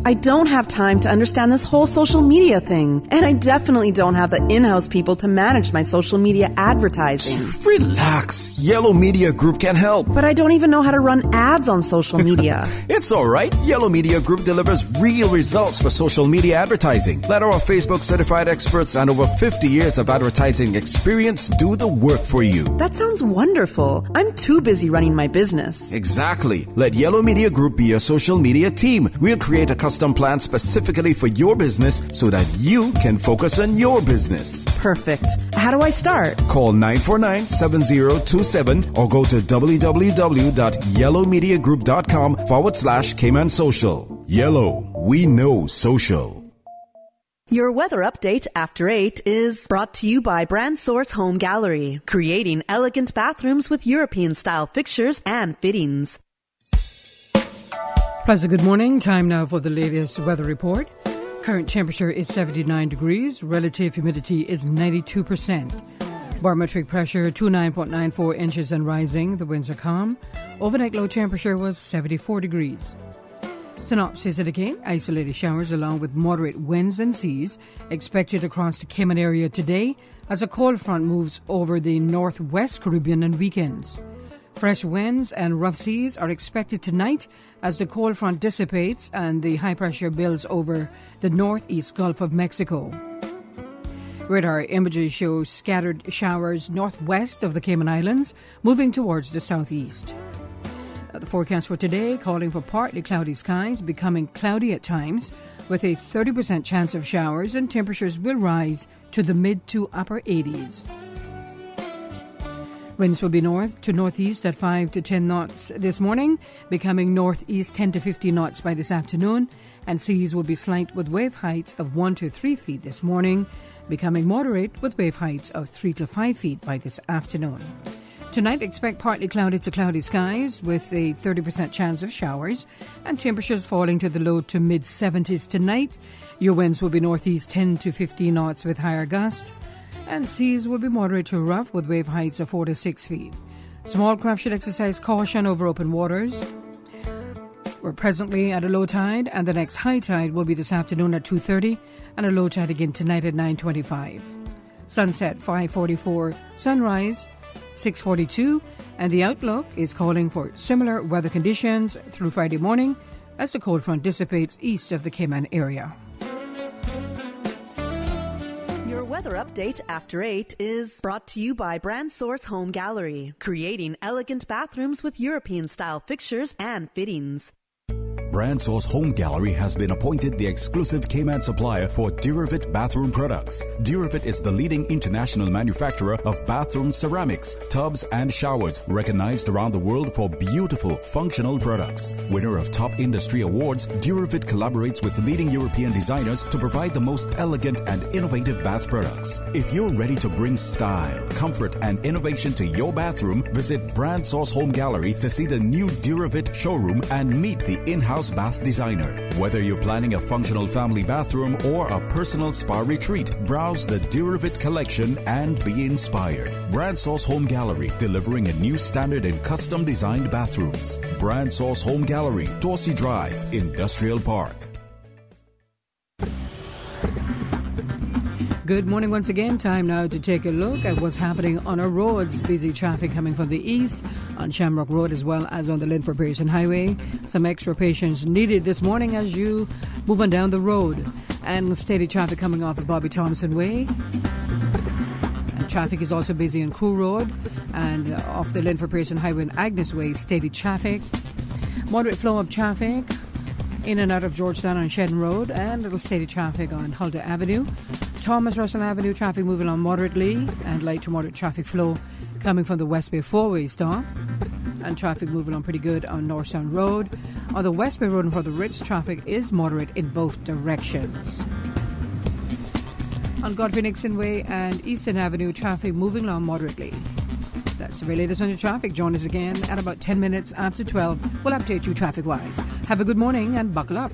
I don't have time to understand this whole social media thing. And I definitely don't have the in-house people to manage my social media advertising. Relax. Yellow Media Group can help. But I don't even know how to run ads on social media. It's all right. Yellow Media Group delivers real results for social media advertising. Let our Facebook certified experts and over 50 years of advertising experience do the work for you. That sounds wonderful. I'm too busy running my business. Exactly. Let Yellow Media Group be your social media team. We'll create a custom plan specifically for your business so that you can focus on your business. Perfect. How do I start? Call 949-7027 or go to www.yellowmediagroup.com/Cayman Social. Yellow, we know social. Your weather update after 8 is brought to you by Brand Source Home Gallery, creating elegant bathrooms with European-style fixtures and fittings. Pleasant good morning. Time now for the latest weather report. Current temperature is 79 degrees. Relative humidity is 92%. Barometric pressure 29.94 inches and rising. The winds are calm. Overnight low temperature was 74 degrees. Synopsis indicate isolated showers along with moderate winds and seas expected across the Cayman area today as a cold front moves over the northwest Caribbean and weekends. Fresh winds and rough seas are expected tonight as the cold front dissipates and the high pressure builds over the northeast Gulf of Mexico. Radar images show scattered showers northwest of the Cayman Islands, moving towards the southeast. The forecast for today calling for partly cloudy skies, becoming cloudy at times, with a 30% chance of showers, and temperatures will rise to the mid to upper 80s. Winds will be north to northeast at 5 to 10 knots this morning, becoming northeast 10 to 15 knots by this afternoon, and seas will be slight with wave heights of 1 to 3 feet this morning, becoming moderate with wave heights of 3 to 5 feet by this afternoon. Tonight, expect partly cloudy to cloudy skies with a 30% chance of showers and temperatures falling to the low to mid-70s tonight. Your winds will be northeast 10 to 15 knots with higher gusts, and seas will be moderate to rough with wave heights of 4 to 6 feet. Small craft should exercise caution over open waters. We're presently at a low tide, and the next high tide will be this afternoon at 2:30, and a low tide again tonight at 9:25. Sunset 5:44, sunrise 6:42, and the outlook is calling for similar weather conditions through Friday morning as the cold front dissipates east of the Cayman area. Your weather update after 8 is brought to you by Brand Source Home Gallery, creating elegant bathrooms with European-style fixtures and fittings. Brand Source Home Gallery has been appointed the exclusive Cayman supplier for Duravit bathroom products. Duravit is the leading international manufacturer of bathroom ceramics, tubs, and showers, recognized around the world for beautiful, functional products. Winner of top industry awards, Duravit collaborates with leading European designers to provide the most elegant and innovative bath products. If you're ready to bring style, comfort, and innovation to your bathroom, visit Brand Source Home Gallery to see the new Duravit showroom and meet the in-house bath designer. Whether you're planning a functional family bathroom or a personal spa retreat, browse the Duravit collection and be inspired. Brand Source Home Gallery, delivering a new standard in custom designed bathrooms. Brand Source Home Gallery, Dorsey Drive, Industrial Park. Good morning once again. Time now to take a look at what's happening on our roads. Busy traffic coming from the east on Shamrock Road as well as on the Linford Pearson Highway. Some extra patience needed this morning as you move on down the road. And steady traffic coming off of Bobby Thompson Way. And traffic is also busy on Crew Road and off the Linford Pearson Highway and Agnes Way. Steady traffic. Moderate flow of traffic in and out of Georgetown on Shedden Road, and little steady traffic on Huldah Avenue. Thomas Russell Avenue traffic moving on moderately, and light to moderate traffic flow coming from the West Bay four-way stop, and traffic moving on pretty good on Northstown Road. On the West Bay Road and for the Ritz, traffic is moderate in both directions. On Godfrey Nixon Way and Eastern Avenue, traffic moving along moderately. That's the very latest on your traffic. Join us again at about 10 minutes after 12. We'll update you traffic-wise. Have a good morning and buckle up.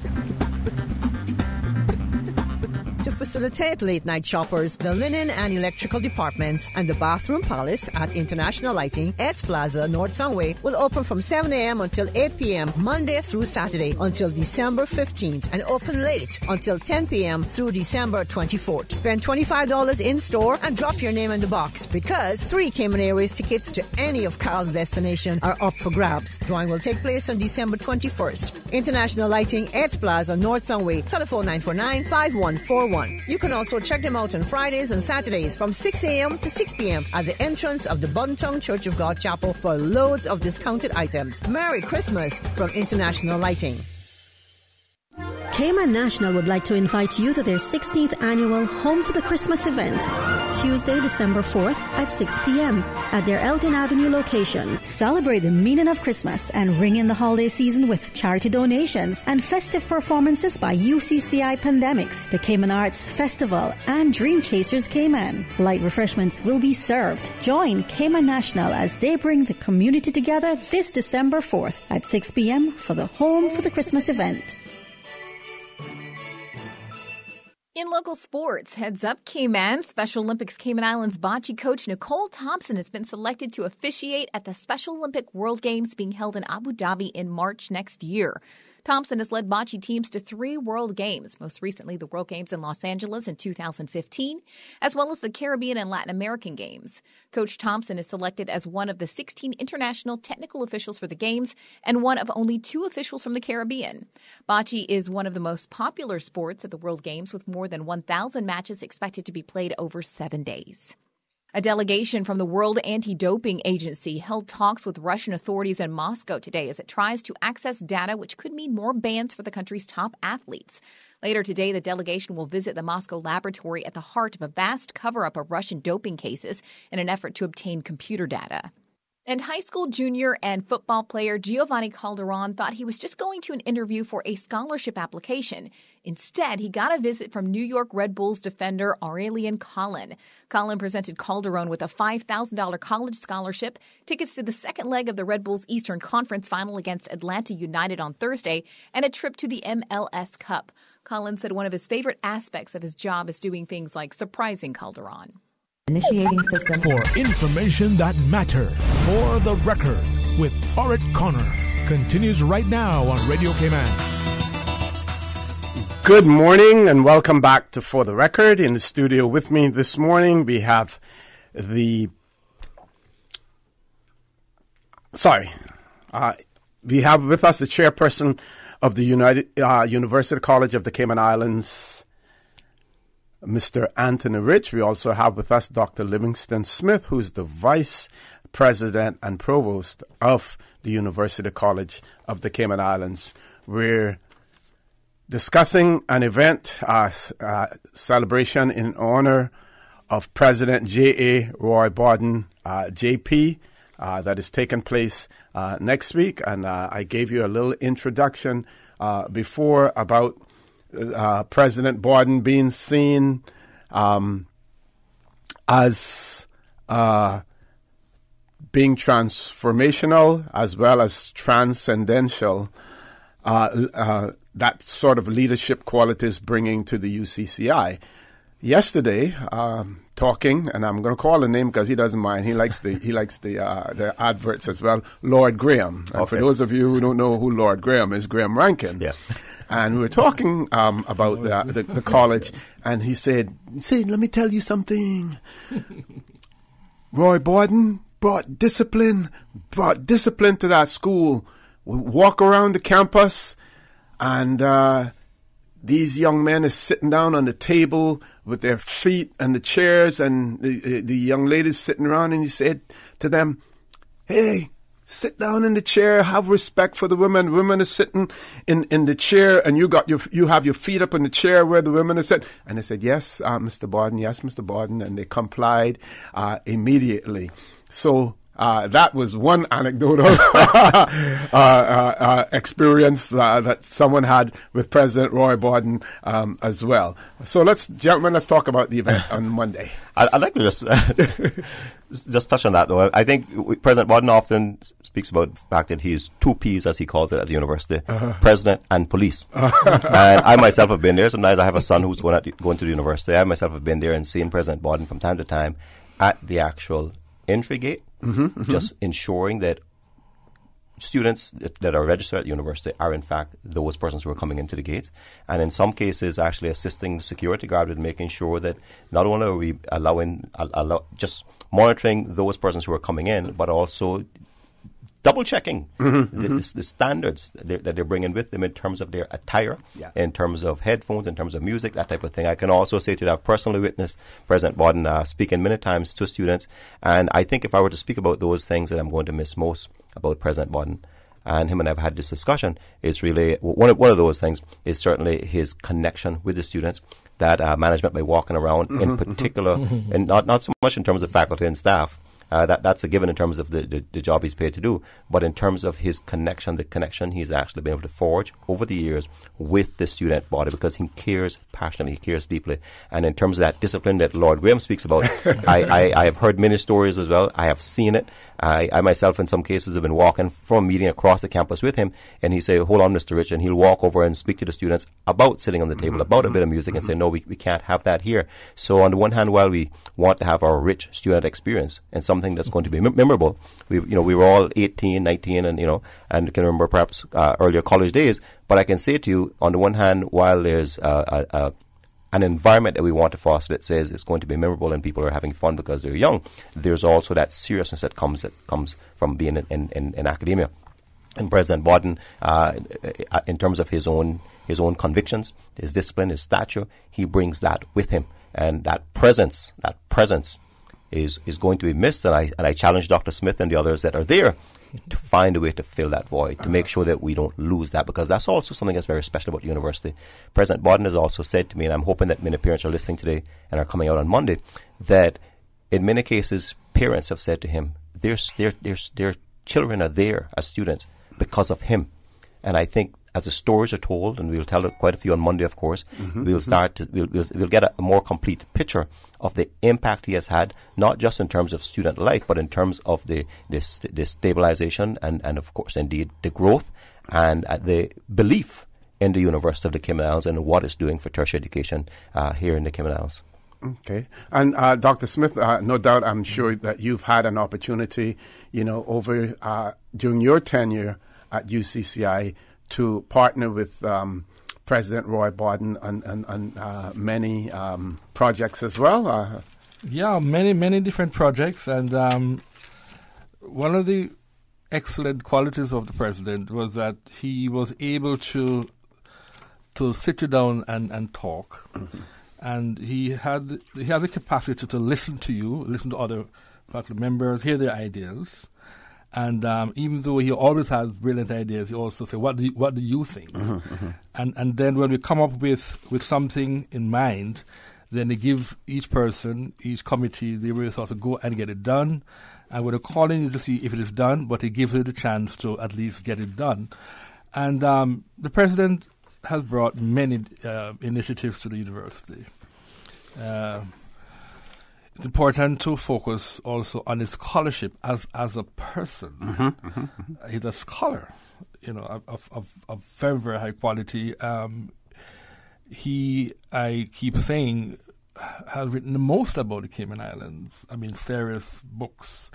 To facilitate late-night shoppers, the linen and electrical departments and the bathroom palace at International Lighting, Eds Plaza, North Sunway, will open from 7 a.m. until 8 p.m. Monday through Saturday until December 15th, and open late until 10 p.m. through December 24th. Spend $25 in-store and drop your name in the box, because 3 Cayman Airways tickets to any of Carl's destinations are up for grabs. Drawing will take place on December 21st. International Lighting, Eds Plaza, North Sunway. Telephone 949-5141. You can also check them out on Fridays and Saturdays from 6 a.m. to 6 p.m. at the entrance of the Buntung Church of God Chapel for loads of discounted items. Merry Christmas from International Lighting. Cayman National would like to invite you to their 16th annual Home for the Christmas event, Tuesday, December 4th at 6 p.m. at their Elgin Avenue location. Celebrate the meaning of Christmas and ring in the holiday season with charity donations and festive performances by UCCI Pandemics, the Cayman Arts Festival, and Dream Chasers Cayman. Light refreshments will be served. Join Cayman National as they bring the community together this December 4th at 6 p.m. for the Home for the Christmas event. In local sports, heads up Cayman, Special Olympics Cayman Islands bocce coach Nicole Thompson has been selected to officiate at the Special Olympic World Games being held in Abu Dhabi in March next year. Thompson has led bocce teams to 3 World Games, most recently the World Games in Los Angeles in 2015, as well as the Caribbean and Latin American Games. Coach Thompson is selected as one of the 16 international technical officials for the Games and one of only 2 officials from the Caribbean. Bocce is one of the most popular sports at the World Games, with more than 1,000 matches expected to be played over 7 days. A delegation from the World Anti-Doping Agency held talks with Russian authorities in Moscow today as it tries to access data which could mean more bans for the country's top athletes. Later today, the delegation will visit the Moscow laboratory at the heart of a vast cover-up of Russian doping cases in an effort to obtain computer data. And high school junior and football player Giovanni Calderon thought he was just going to an interview for a scholarship application. Instead, he got a visit from New York Red Bulls defender Aurélien Collin. Collin presented Calderon with a $5,000 college scholarship, tickets to the second leg of the Red Bulls Eastern Conference final against Atlanta United on Thursday, and a trip to the MLS Cup. Collin said one of his favorite aspects of his job is doing things like surprising Calderon. Initiating system. For information that matters. For the record, with Orrett Connor. Continues right now on Radio Cayman. Good morning and welcome back to For the Record. In the studio with me this morning, we have we have with us the chairperson of the University College of the Cayman Islands, Mr. Anthony Rich. We also have with us Dr. Livingston Smith, who's the Vice President and Provost of the University College of the Cayman Islands. We're discussing an event, celebration in honor of President J.A. Roy Borden, JP, that is taking place next week. And I gave you a little introduction before about President Borden being seen as being transformational as well as transcendental, that sort of leadership qualities bringing to the UCCI. Yesterday, talking, and I'm going to call the name because he doesn't mind. He likes the adverts as well. Lord Graham. And for those of you who don't know who Lord Graham is, Graham Rankin. Yeah. And we were talking about the college, and he said, let me tell you something. Roy Borden brought discipline to that school. We walk around the campus, and these young men are sitting down on the table with their feet and the chairs, and the young ladies sitting around, and he said to them, hey, sit down in the chair, have respect for the women. Women are sitting in the chair, and you have your feet up in the chair where the women are sitting. And they said, yes, Mr. Borden, yes, Mr. Borden, and they complied immediately. So that was one anecdotal experience that someone had with President Roy Borden as well. So let's talk about the event on Monday. I'd like to just touch on that, though. I think President Borden often speaks about the fact that he's 2 Ps, as he calls it at the university, president and police. And I myself have been there. Sometimes I have a son who's going to the university. I myself have been there and seen President Borden from time to time at the actual entry gate, just ensuring that students that are registered at the university are in fact those persons who are coming into the gates, and in some cases actually assisting the security guard with making sure that not only are we just monitoring those persons who are coming in, but also double checking the standards that they're bringing with them in terms of their attire, in terms of headphones, in terms of music, that type of thing. I can also say to you that I've personally witnessed President Borden speaking many times to students, and I think if I were to speak about those things that I'm going to miss most about President Borden, and him and I have had this discussion, it's really one of those things is certainly his connection with the students, that management by walking around in particular, and not so much in terms of faculty and staff, that's a given in terms of the job he's paid to do, but in terms of his connection, the connection he's actually been able to forge over the years with the student body, because he cares passionately, he cares deeply. And in terms of that discipline that Lord Graham speaks about, I have heard many stories as well. I have seen it. I myself, in some cases, have been walking from a meeting across the campus with him, and he say, "Hold on, Mr. Rich," and he'll walk over and speak to the students about sitting on the table, about a bit of music, and say, "No, we can't have that here." So on the one hand, while we want to have our rich student experience and something that's going to be memorable, we were all 18, 19, and can remember perhaps earlier college days. But I can say to you, on the one hand, while there's an environment that we want to foster that says it's going to be memorable and people are having fun because they're young, there's also that seriousness that comes from being in academia. And President Bodden, in terms of his own convictions, his discipline, his stature, he brings that with him, and that presence is going to be missed. And I challenge Dr. Smith and the others that are there to find a way to fill that void, to make sure that we don't lose that, because that's also something that's very special about the university. President Bodden has also said to me, and I'm hoping that many parents are listening today and are coming out on Monday, that in many cases parents have said to him, their children are there as students because of him. And I think as the stories are told, and we'll tell quite a few on Monday, of course, we'll get a more complete picture of the impact he has had, not just in terms of student life, but in terms of the stabilization and of course, indeed, the growth and the belief in the University of the Cayman Islands and what it's doing for tertiary education here in the Cayman Islands. Okay. And Dr. Smith, no doubt I'm sure that you've had an opportunity, over during your tenure at UCCI to partner with President Roy Bodden on many projects as well. Yeah, many different projects. And one of the excellent qualities of the president was that he was able to sit you down and talk. Mm-hmm. And he had the capacity to listen to you, listen to other faculty members, hear their ideas. And even though he always has brilliant ideas, he also says, "What do you think?" Mm-hmm. And then when we come up with something in mind, then he gives each person, each committee, the resource to go and get it done. And we're calling you to see if it is done, but he gives you the chance to at least get it done. And the president has brought many initiatives to the university. It's important to focus also on his scholarship as a person. Mm-hmm. He's a scholar, of very, very high quality. I keep saying, has written the most about the Cayman Islands. I mean, serious books,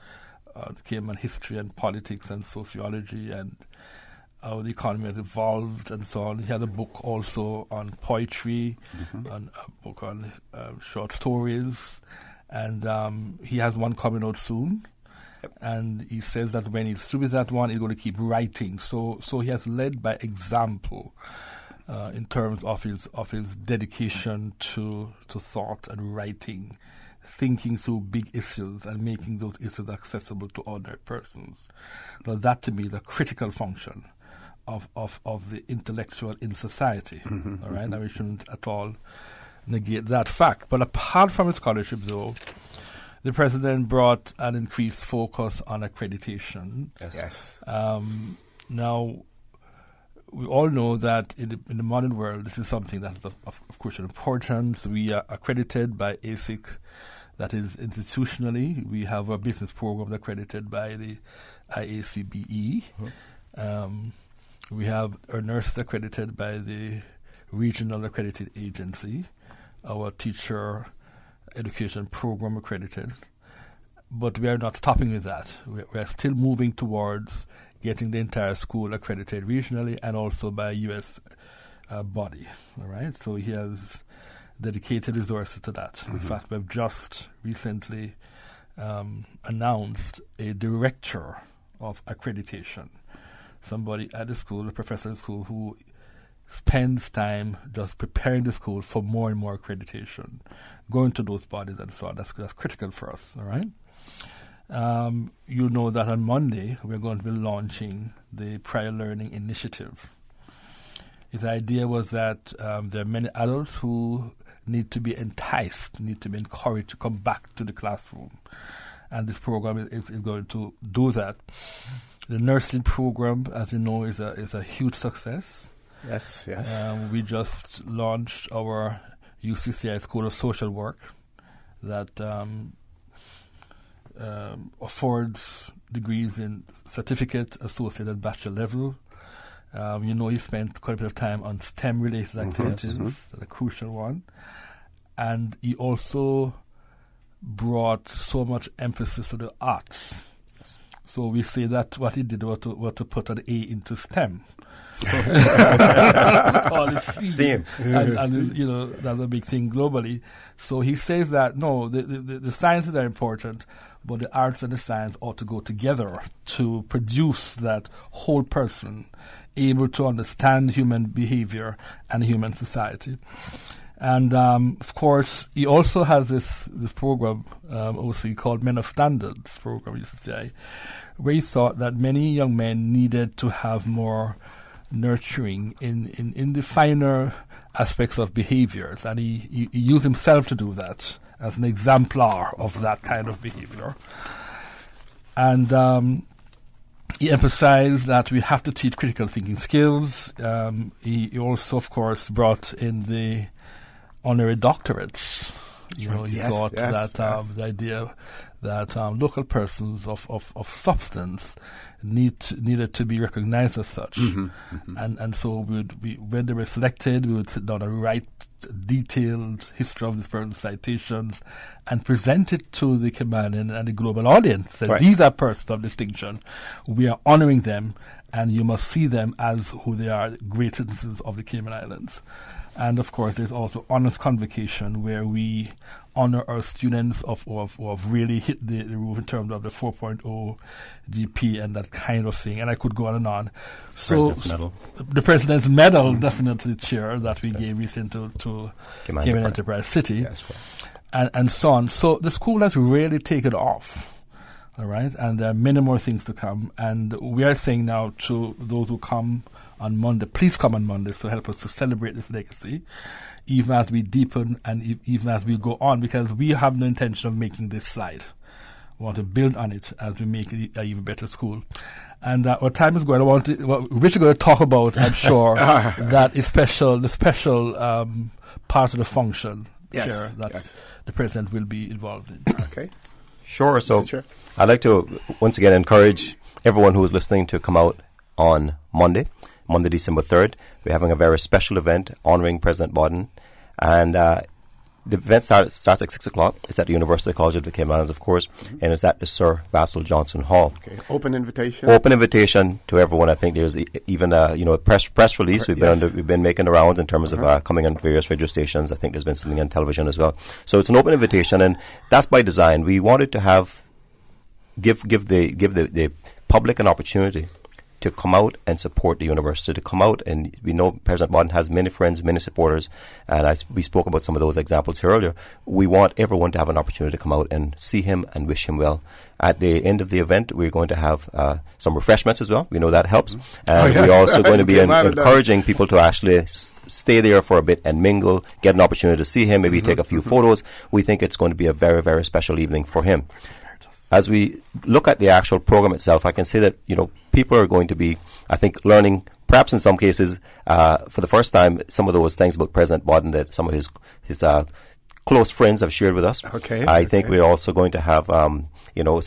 the Cayman history and politics and sociology and how the economy has evolved and so on. He has a book also on poetry, and a book on short stories. And he has one coming out soon. Yep. And he says that when he's through with that one, he's going to keep writing. So he has led by example in terms of his dedication to thought and writing, thinking through big issues and making those issues accessible to other persons. Now, that to me is a critical function of the intellectual in society. All right, and we shouldn't at all negate that fact. But apart from his scholarship, though, the president brought an increased focus on accreditation. Yes. Now, we all know that in the modern world, this is something that is of crucial importance. We are accredited by ASIC, that is institutionally. We have a business program accredited by the IACBE. We have our nurses accredited by the Regional Accredited Agency, our teacher education program accredited. But we are not stopping with that. We are still moving towards getting the entire school accredited regionally and also by a U.S. body. All right, so he has dedicated resources to that. In fact, we've just recently announced a director of accreditation, somebody at the school, a professor at the school who spends time just preparing the school for more and more accreditation, going to those bodies and so on. That's critical for us, all right? You know that on Monday we're going to be launching the Prior Learning Initiative. His idea was that there are many adults who need to be enticed, need to be encouraged to come back to the classroom. And this program is going to do that. The nursing program, as you know, is a huge success. Yes. We just launched our UCCI School of Social Work that affords degrees in certificate, associate, and bachelor level. He spent quite a bit of time on STEM-related activities, that's a crucial one. And he also brought so much emphasis to the arts. Yes. So we say that what he did was to put an A into STEM. All its STEAM. And that's a big thing globally. So he says that, no, the sciences are important, but the arts and the science ought to go together to produce that whole person able to understand human behavior and human society. And, of course, he also has this program, also called Men of Standards program, used to say, where he thought that many young men needed to have more nurturing in the finer aspects of behaviors. And he used himself to do that as an exemplar of that kind of behavior. And he emphasized that we have to teach critical thinking skills. He also, of course, brought in the honorary doctorates. He thought that the idea that local persons of substance needed to be recognized as such. And so when they were selected, we would sit down and write detailed history of this person's citations and present it to the Caymanian and the global audience. So these are persons of distinction. We are honoring them, and you must see them as who they are, great citizens of the Cayman Islands. And of course, there's also honors convocation, where we honor our students who have really hit the roof in terms of the 4.0 GP and that kind of thing. And I could go on and on. So President's Medal. The President's Medal, definitely, Chair, that we gave recently to Cayman Enterprise City, yes, and so on. So the school has really taken off. All right, and there are many more things to come. And we are saying now to those who come on Monday, please come on Monday to help us to celebrate this legacy, even as we deepen and even as we go on, because we have no intention of making this slide. We want to build on it as we make it an even better school. And our time is going. What Rich is going to talk about, I'm sure, that is the special part of the function, Chair, that the President will be involved in. Okay. Sure. So I'd like to once again encourage everyone who is listening to come out on Monday, December 3rd. We're having a very special event honoring President Bodden. And the event starts at 6 o'clock. It's at the University College of the Cayman Islands, of course, and it's at the Sir Vassal Johnson Hall. Okay. Open invitation? Open invitation to everyone. I think there's even a press release. We've been making the rounds in terms of coming on various radio stations. I think there's been something on television as well. So it's an open invitation, and that's by design. We wanted to give the public an opportunity to come out and support the university, to come out, and we know President Bodden has many friends, many supporters, and we spoke about some of those examples here earlier. We want everyone to have an opportunity to come out and see him and wish him well. At the end of the event, we're going to have some refreshments as well. We know that helps. And we're also going to be encouraging people to actually stay there for a bit and mingle, get an opportunity to see him, maybe take a few photos. We think it's going to be a very, very special evening for him. As we look at the actual program itself, I can say that, people are going to be, I think, learning, perhaps in some cases, for the first time, some of those things about President Bodden that some of his close friends have shared with us. I think we're also going to have, some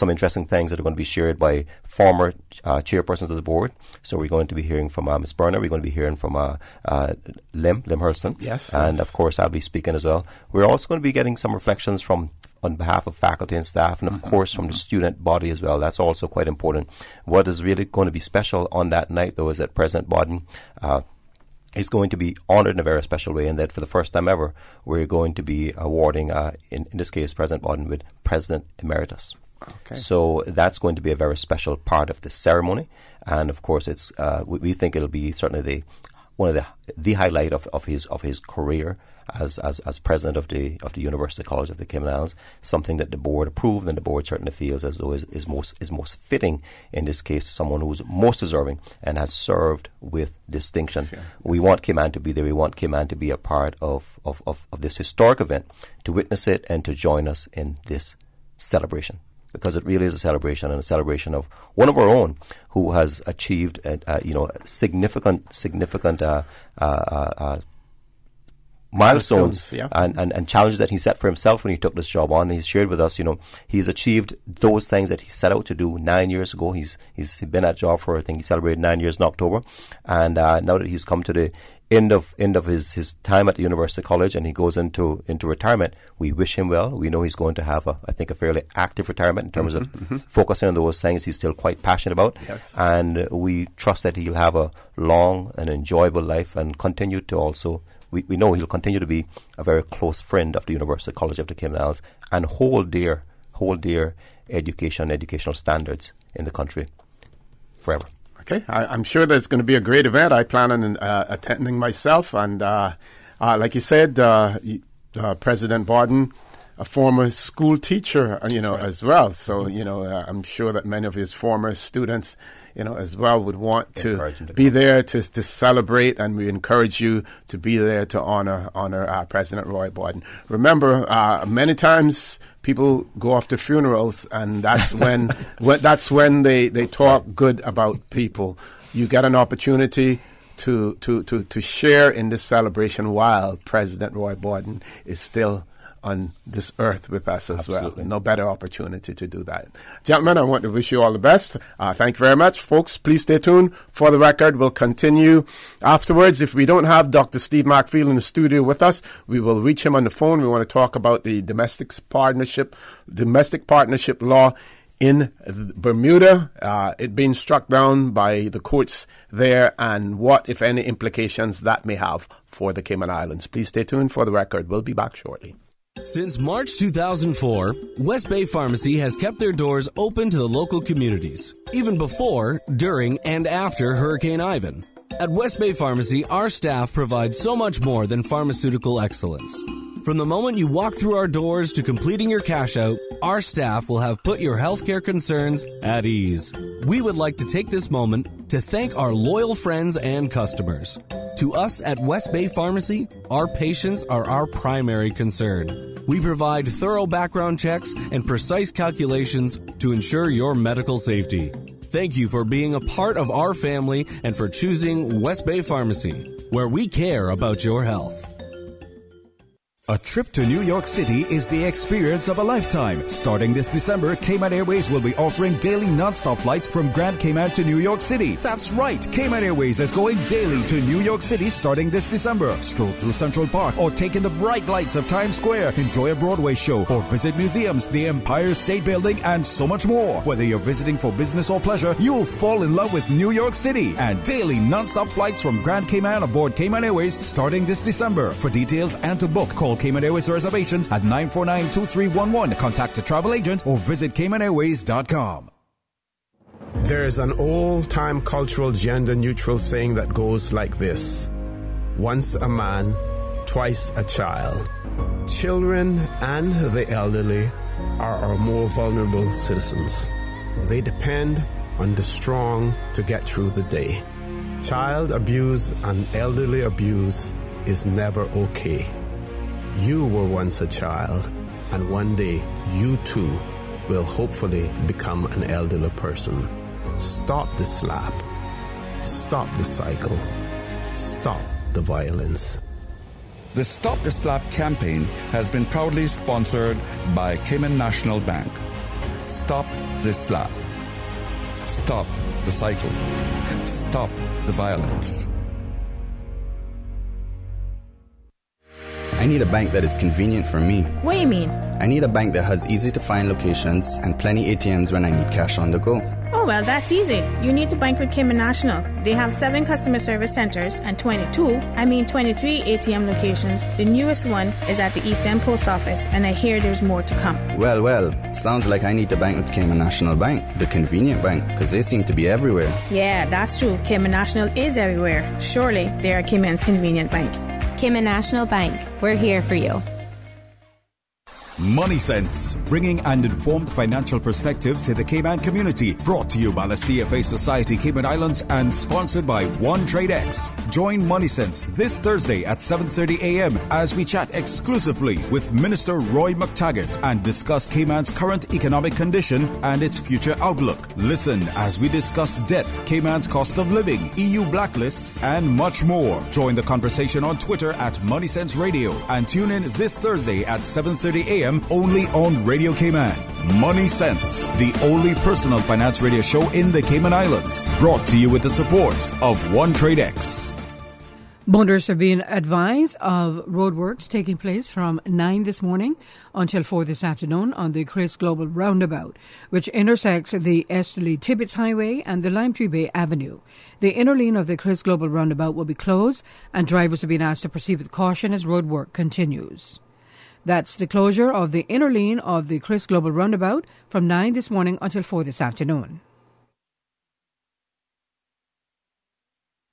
interesting things that are going to be shared by former chairpersons of the board. So we're going to be hearing from Ms. Berner. We're going to be hearing from Lim Hurston. Yes. And, of course, I'll be speaking as well. We're also going to be getting some reflections on behalf of faculty and staff, and of course from the student body as well. That's also quite important. What is really going to be special on that night, though, is that President Bodden is going to be honored in a very special way, and that for the first time ever, we're going to be awarding, in this case, President Bodden with President Emeritus. Okay. So that's going to be a very special part of the ceremony, and of course, it's we think it'll be certainly one of the highlight of his career as president of the University College of the Cayman Islands, something that the board approved, and the board certainly feels as though is most fitting in this case, someone who's most deserving and has served with distinction. Sure. We want Cayman to be there. We want Cayman to be a part of this historic event, to witness it and to join us in this celebration. Because it really is a celebration, and a celebration of one of our own who has achieved, significant milestones yeah. and challenges that he set for himself when he took this job on. He's shared with us, he's achieved those things that he set out to do 9 years ago. He's been at job for, I think he celebrated 9 years in October. And now that he's come to the end of his time at the University College and he goes into retirement, we wish him well. We know he's going to have a fairly active retirement in terms of focusing on those things he's still quite passionate about. Yes. And we trust that he'll have a long and enjoyable life and continue to also, we know he'll continue to be a very close friend of the University College of the Cayman Islands and hold dear educational standards in the country forever. Okay, I'm sure there's going to be a great event. I plan on attending myself. And like you said, President Borden, a former school teacher, as well. So, I'm sure that many of his former students, as well would want to be there to celebrate. And we encourage you to be there to honor President Roy Borden. Remember, many times people go off to funerals, and that's when they talk good about people. You get an opportunity to share in this celebration while President Roy Borden is still on this earth with us as Absolutely. well. No better opportunity to do that. Gentlemen, I want to wish you all the best. Thank you very much. Folks, please stay tuned. For the record, we'll continue afterwards. If we don't have Dr. Steve Macfield in the studio with us, we will reach him on the phone. We want to talk about the domestic partnership law in Bermuda, it being struck down by the courts there, and what, if any, implications that may have for the Cayman Islands. Please stay tuned. For the record, we'll be back shortly. Since March 2004, West Bay Pharmacy has kept their doors open to the local communities, even before, during, and after Hurricane Ivan. At West Bay Pharmacy, our staff provides so much more than pharmaceutical excellence. From the moment you walk through our doors to completing your cash out, our staff will have put your healthcare concerns at ease. We would like to take this moment to thank our loyal friends and customers. To us at West Bay Pharmacy, our patients are our primary concern. We provide thorough background checks and precise calculations to ensure your medical safety. Thank you for being a part of our family and for choosing West Bay Pharmacy, where we care about your health. A trip to New York City is the experience of a lifetime. Starting this December, Cayman Airways will be offering daily non-stop flights from Grand Cayman to New York City. That's right, Cayman Airways is going daily to New York City starting this December. Stroll through Central Park or take in the bright lights of Times Square, enjoy a Broadway show, or visit museums, the Empire State Building, and so much more. Whether you're visiting for business or pleasure, you'll fall in love with New York City. And daily non-stop flights from Grand Cayman aboard Cayman Airways starting this December. For details and to book, call Cayman Airways reservations at 949-2311. Contact a travel agent or visit CaymanAirways.com. There's an old-time cultural gender-neutral saying that goes like this: once a man, twice a child. Children and the elderly are our more vulnerable citizens. They depend on the strong to get through the day. Child abuse and elderly abuse is never okay. You were once a child, and one day you too will hopefully become an elderly person. Stop the slap. Stop the cycle. Stop the violence. The Stop the Slap campaign has been proudly sponsored by Cayman National Bank. Stop the slap. Stop the cycle. Stop the violence. I need a bank that is convenient for me. What do you mean? I need a bank that has easy to find locations and plenty ATMs when I need cash on the go. Oh, well, that's easy. You need to bank with Cayman National. They have 7 customer service centers and 23 ATM locations. The newest one is at the East End Post Office, and I hear there's more to come. Well, sounds like I need to bank with Cayman National Bank, the convenient bank, because they seem to be everywhere. Yeah, that's true. Cayman National is everywhere. Surely they are Cayman's convenient bank. Cayman National Bank. We're here for you. Money Sense, bringing an informed financial perspective to the Cayman community. Brought to you by the CFA Society Cayman Islands and sponsored by One Trade X. Join Money Sense this Thursday at 7:30 a.m. as we chat exclusively with Minister Roy McTaggart and discuss Cayman's current economic condition and its future outlook. Listen as we discuss debt, Cayman's cost of living, EU blacklists, and much more. Join the conversation on Twitter at Money Sense Radio and tune in this Thursday at 7:30 a.m. only on Radio Cayman. Money Sense, the only personal finance radio show in the Cayman Islands. Brought to you with the support of One Trade X. Motorists are being advised of roadworks taking place from 9 this morning until 4 this afternoon on the Chris Global Roundabout, which intersects the Esterly Tibbetts Highway and the Lime Tree Bay Avenue. The inner lane of the Chris Global Roundabout will be closed, and drivers are being asked to proceed with caution as roadwork continues. That's the closure of the inner lane of the Chris Global Roundabout from 9 this morning until 4 this afternoon.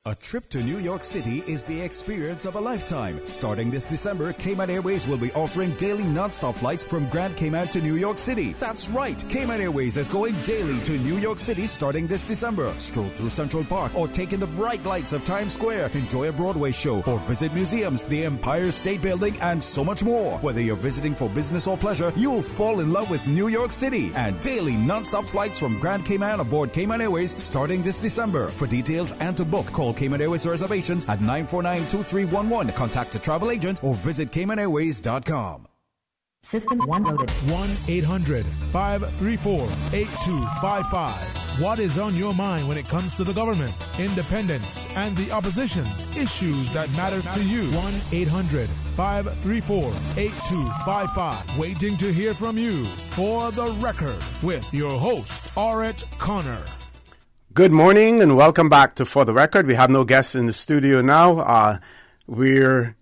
A trip to New York City is the experience of a lifetime. Starting this December, Cayman Airways will be offering daily non-stop flights from Grand Cayman to New York City. That's right, Cayman Airways is going daily to New York City starting this December. Stroll through Central Park or take in the bright lights of Times Square, enjoy a Broadway show, or visit museums, the Empire State Building, and so much more. Whether you're visiting for business or pleasure, you'll fall in love with New York City. And daily non-stop flights from Grand Cayman aboard Cayman Airways starting this December. For details and to book, call Cayman Airways reservations at 949-2311. Contact a travel agent or visit CaymanAirways.com. System 1 loaded. 1-800-534-8255. What is on your mind when it comes to the government, independence, and the opposition? Issues that matter to you. 1-800-534-8255. Waiting to hear from you. For the Record with your host, Orrett Connor. Good morning and welcome back to For the Record. We have no guests in the studio now. We're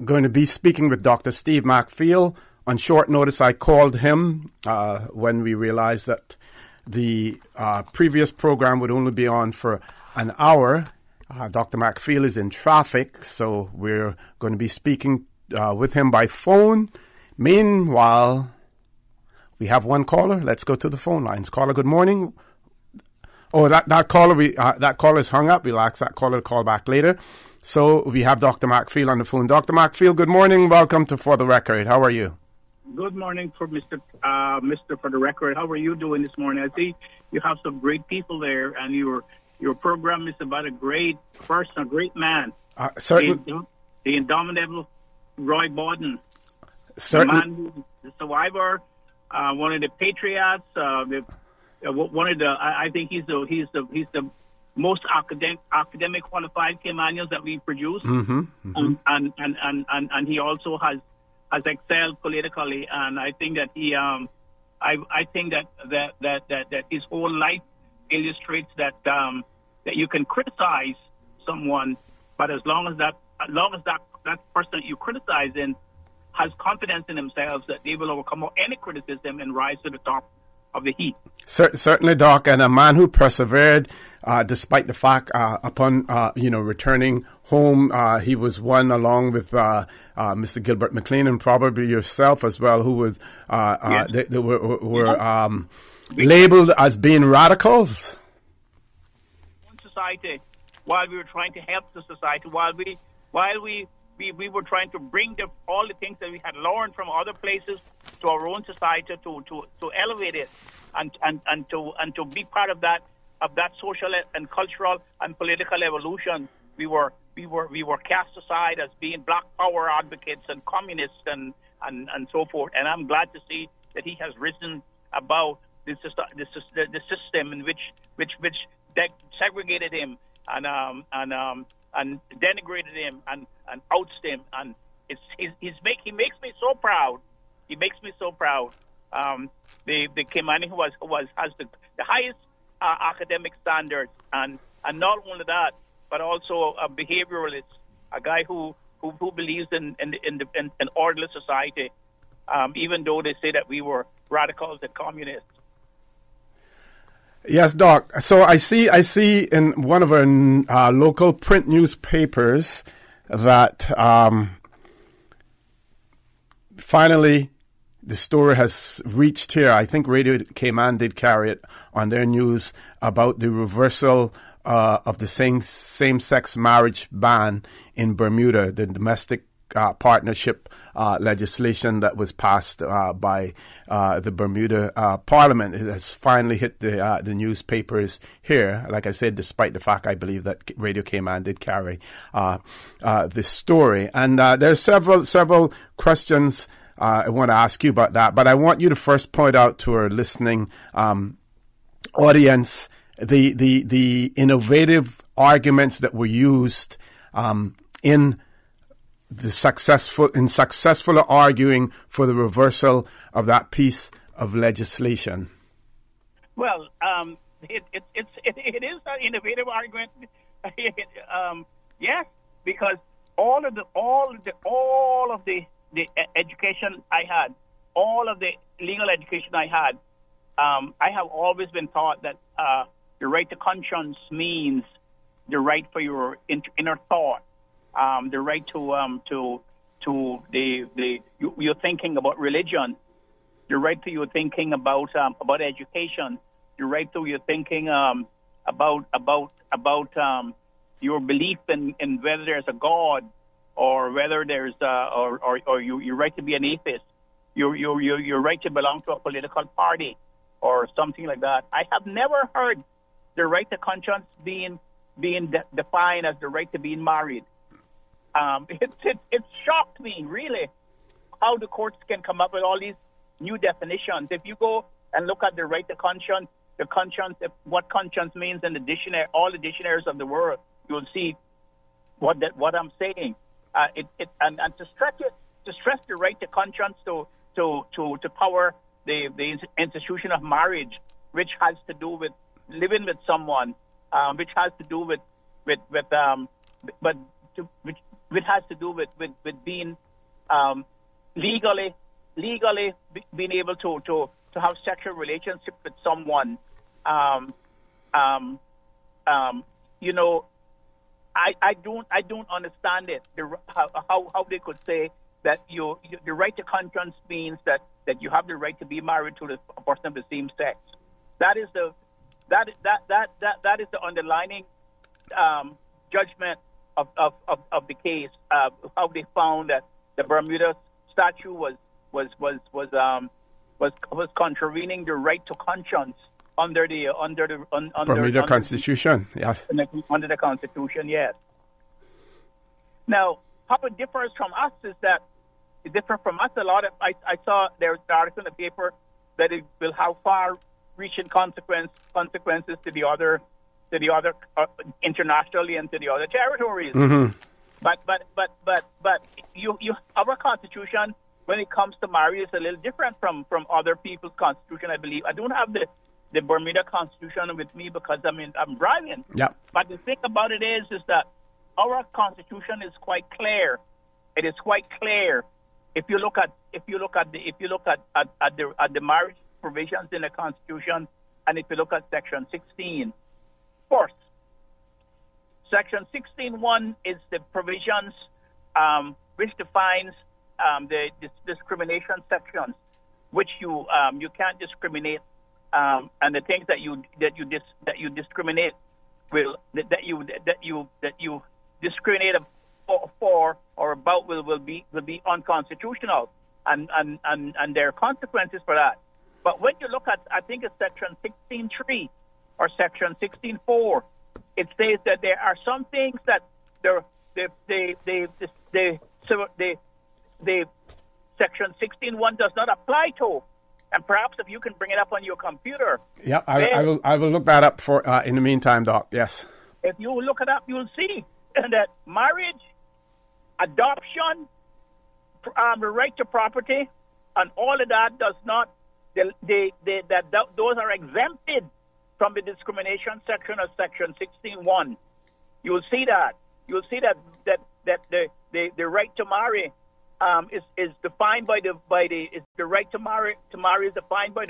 going to be speaking with Dr. Steve McPhail. On short notice, I called him when we realized that the previous program would only be on for an hour. Dr. McPhail is in traffic, so we're going to be speaking with him by phone. Meanwhile, we have one caller. Let's go to the phone lines. Caller, good morning. Oh, that caller is hung up. We'll ask that caller to call back later. So we have Dr. McPhail on the phone. Dr. McPhail, good morning. Welcome to For the Record. How are you? Good morning, for Mr. For the Record. How are you doing this morning? I see you have some great people there, and your program is about a great person, a great man. Certainly. The indomitable Roy Borden. Certainly. The man who's the survivor, one of the patriots, one of the. I think he's the most academic qualified Caymanians that we produce, and he also has excelled politically, and I think that he I think that his whole life illustrates that you can criticize someone, but as long as that person that you criticize in has confidence in themselves, that they will overcome any criticism and rise to the top of the heat. Certainly, Doc, and a man who persevered despite the fact upon returning home, he was one along with Mr. Gilbert McLean and probably yourself as well, who was they were labeled as being radicals. Society, while we were trying to help the society, while we were trying to bring all the things that we had learned from other places to our own society to elevate it and to be part of that social and cultural and political evolution. We were cast aside as being black power advocates and communists and so forth. And I'm glad to see that he has risen above the system in which segregated him and denigrated him and ousted him, and he makes me so proud. He makes me so proud. The Caymani who has the highest academic standards, and not only that, but also a behavioralist, a guy who believes in an orderly society, even though they say that we were radicals and communists. Yes, Doc. So I see in one of our local print newspapers that finally, the story has reached here. I think Radio Cayman did carry it on their news about the reversal of the same-sex marriage ban in Bermuda, the domestic partnership legislation that was passed by the Bermuda Parliament. It has finally hit the newspapers here. Like I said, despite the fact I believe that Radio Cayman did carry this story. And there's several questions I want to ask you about that. But I want you to first point out to our listening audience the innovative arguments that were used in successful arguing for the reversal of that piece of legislation. Well, it is an innovative argument. Yes, because all of the education I had, all of the legal education I had, I have always been taught that the right to conscience means the right for your inner thought. The right to your thinking about religion, the right to your thinking about education, the right to your thinking about your belief in whether there's a God or whether there's or your right to be an atheist, your right to belong to a political party or something like that. I have never heard the right to conscience being defined as the right to being married. It shocked me, really, how the courts can come up with all these new definitions. If you go and look at the right to conscience, what conscience means in the dictionary, all the dictionaries of the world, you'll see what I'm saying. And to stress the right to conscience to power the institution of marriage, which has to do with living with someone, which has to do with being legally being able to have sexual relationship with someone. I don't understand it. How they could say that the right to conscience means that you have the right to be married to a person of the same sex. That is the underlining judgment of the case. How they found that the Bermuda statute was contravening the right to conscience under the Bermuda Constitution. Yes. Under the Constitution, yes. Now, how it differs from us is that it differs from us a lot. I saw there was an article in the paper that it will have far-reaching consequences to the other internationally and to the other territories. Mm-hmm. But our Constitution, when it comes to marriage, is a little different from other people's Constitution, I believe. I don't have the Bermuda Constitution with me because I'm driving. Yeah. But the thing about it is that our Constitution is quite clear. It is quite clear. If you look at the marriage provisions in the Constitution, and if you look at Section 16, first, Section 16.1 is the provisions which defines the discrimination sections, which you can't discriminate, and the things that you discriminate that you discriminate for or about will be unconstitutional, and there are consequences for that. But when you look at, I think it's Section 16.3 or Section 16.4, it says that there are some things that the Section 16.1 does not apply to. And perhaps if you can bring it up on your computer. Yeah, I will look that up for in the meantime, Doc. Yes. If you look it up, you'll see that marriage, adoption, the right to property, and all of that does not. Those are exempted from the discrimination section of Section 16.1. You'll see that. You'll see that the right to marry is defined by the right to marry is defined by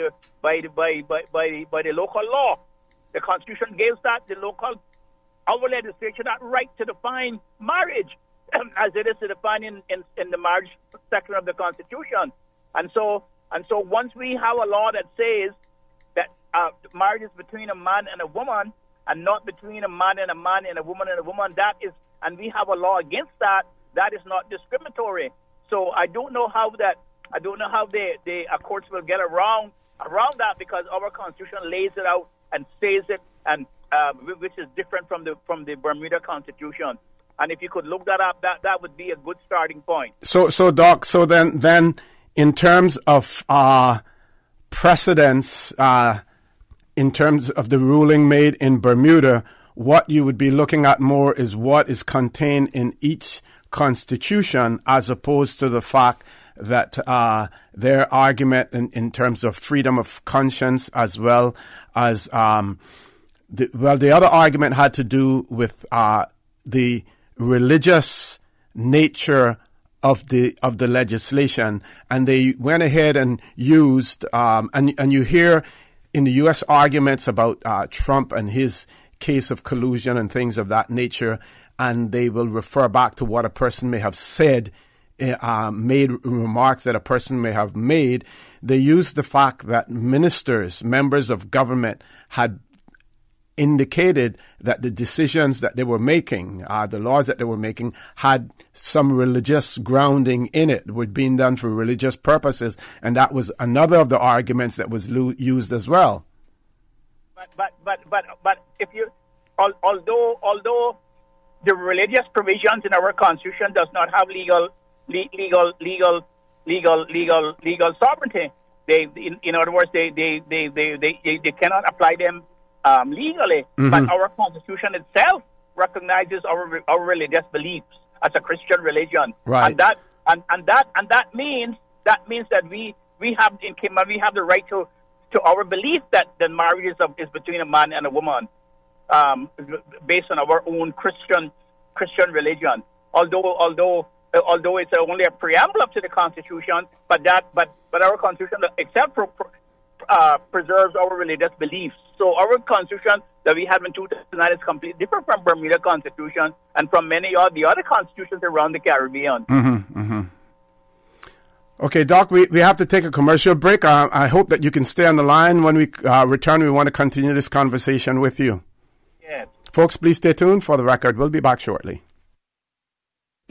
the local law. The Constitution gives that our legislation that right to define marriage. as it is defined in the marriage section of the Constitution. And so once we have a law that says that marriage is between a man and a woman and not between a man and a woman and a woman, that is, and we have a law against that, that is not discriminatory. So I don't know how the courts will get around that, because our Constitution lays it out and says it, and which is different from the Bermuda Constitution. And if you could look that up, that would be a good starting point. So Doc, so then in terms of precedents, in terms of the ruling made in Bermuda, what you would be looking at more is what is contained in each constitution, as opposed to the fact that their argument in terms of freedom of conscience, as well as the other argument had to do with the religious nature of the legislation, and they went ahead and used and you hear in the U.S. arguments about Trump and his case of collusion and things of that nature, and they will refer back to what a person may have said, made remarks that a person may have made. They used the fact that ministers, members of government, had indicated that the decisions that they were making, the laws that they were making, had some religious grounding in it, were being done for religious purposes, and that was another of the arguments that was used as well. But if you, although the religious provisions in our Constitution does not have legal sovereignty, in other words, they cannot apply them legally. Mm-hmm. But our Constitution itself recognizes our religious beliefs as a Christian religion, right? And that means that we have in Cayman, we have the right to our belief that marriage is between a man and a woman, based on our own Christian religion. Although it's only a preamble to the Constitution, but our Constitution itself preserves our religious beliefs. So our Constitution that we have in 2009 is completely different from Bermuda Constitution and from many of the other constitutions around the Caribbean. Mm-hmm, mm-hmm. Okay, Doc, we have to take a commercial break. I hope that you can stay on the line. When we return, we want to continue this conversation with you. Yes. Folks, please stay tuned. For the record, we'll be back shortly.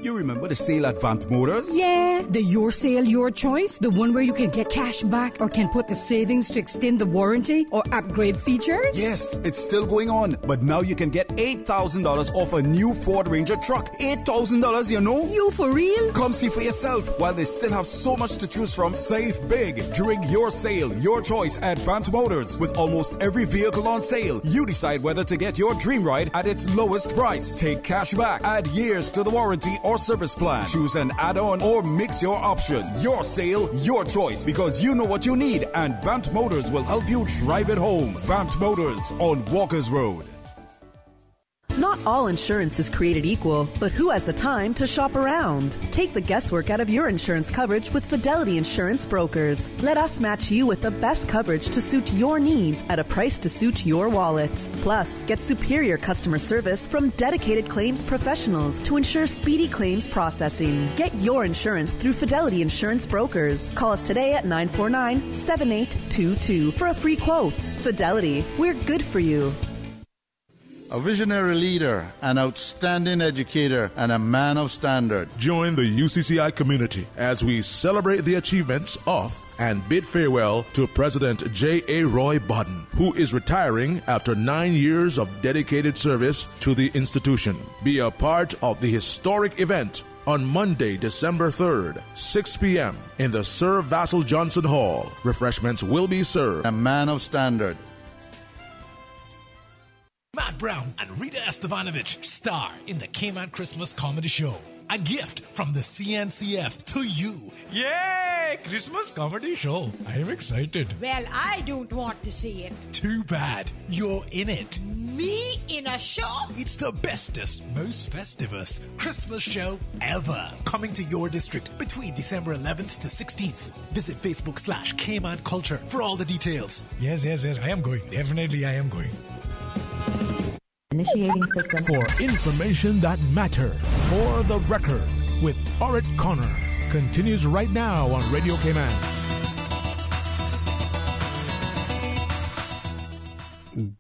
You remember the sale at Van't Motors? Yeah, the Your Sale, Your Choice, the one where you can get cash back or can put the savings to extend the warranty or upgrade features? Yes, it's still going on, but now you can get $8,000 off a new Ford Ranger truck. $8,000, you know? You for real? Come see for yourself. While they still have so much to choose from, save big during Your Sale, Your Choice at Van't Motors. With almost every vehicle on sale, you decide whether to get your dream ride at its lowest price. Take cash back, add years to the warranty or service plan. Choose an add-on or mix your options. Your sale, your choice, because you know what you need, and Van't Motors will help you drive it home. Van't Motors on Walkers Road. Not all insurance is created equal, but who has the time to shop around? Take the guesswork out of your insurance coverage with Fidelity Insurance Brokers. Let us match you with the best coverage to suit your needs at a price to suit your wallet. Plus, get superior customer service from dedicated claims professionals to ensure speedy claims processing. Get your insurance through Fidelity Insurance Brokers. Call us today at 949-7822 for a free quote. Fidelity, we're good for you. A visionary leader, an outstanding educator, and a man of standard. Join the UCCI community as we celebrate the achievements of and bid farewell to President J.A. Roy Bodden, who is retiring after 9 years of dedicated service to the institution. Be a part of the historic event on Monday, December 3rd, 6 p.m. in the Sir Vassal Johnson Hall. Refreshments will be served. A man of standard. Matt Brown and Rita Estevanovich star in the Cayman Christmas Comedy Show. A gift from the CNCF to you. Yay! Christmas Comedy Show. I am excited. Well, I don't want to see it. Too bad. You're in it. Me in a show? It's the bestest, most festivus Christmas show ever. Coming to your district between December 11th to 16th. Visit Facebook/Cayman Culture for all the details. Yes, I am going. Definitely I am going. Initiating system. For information that matters. For the Record with Orrett Connor continues right now on Radio Cayman.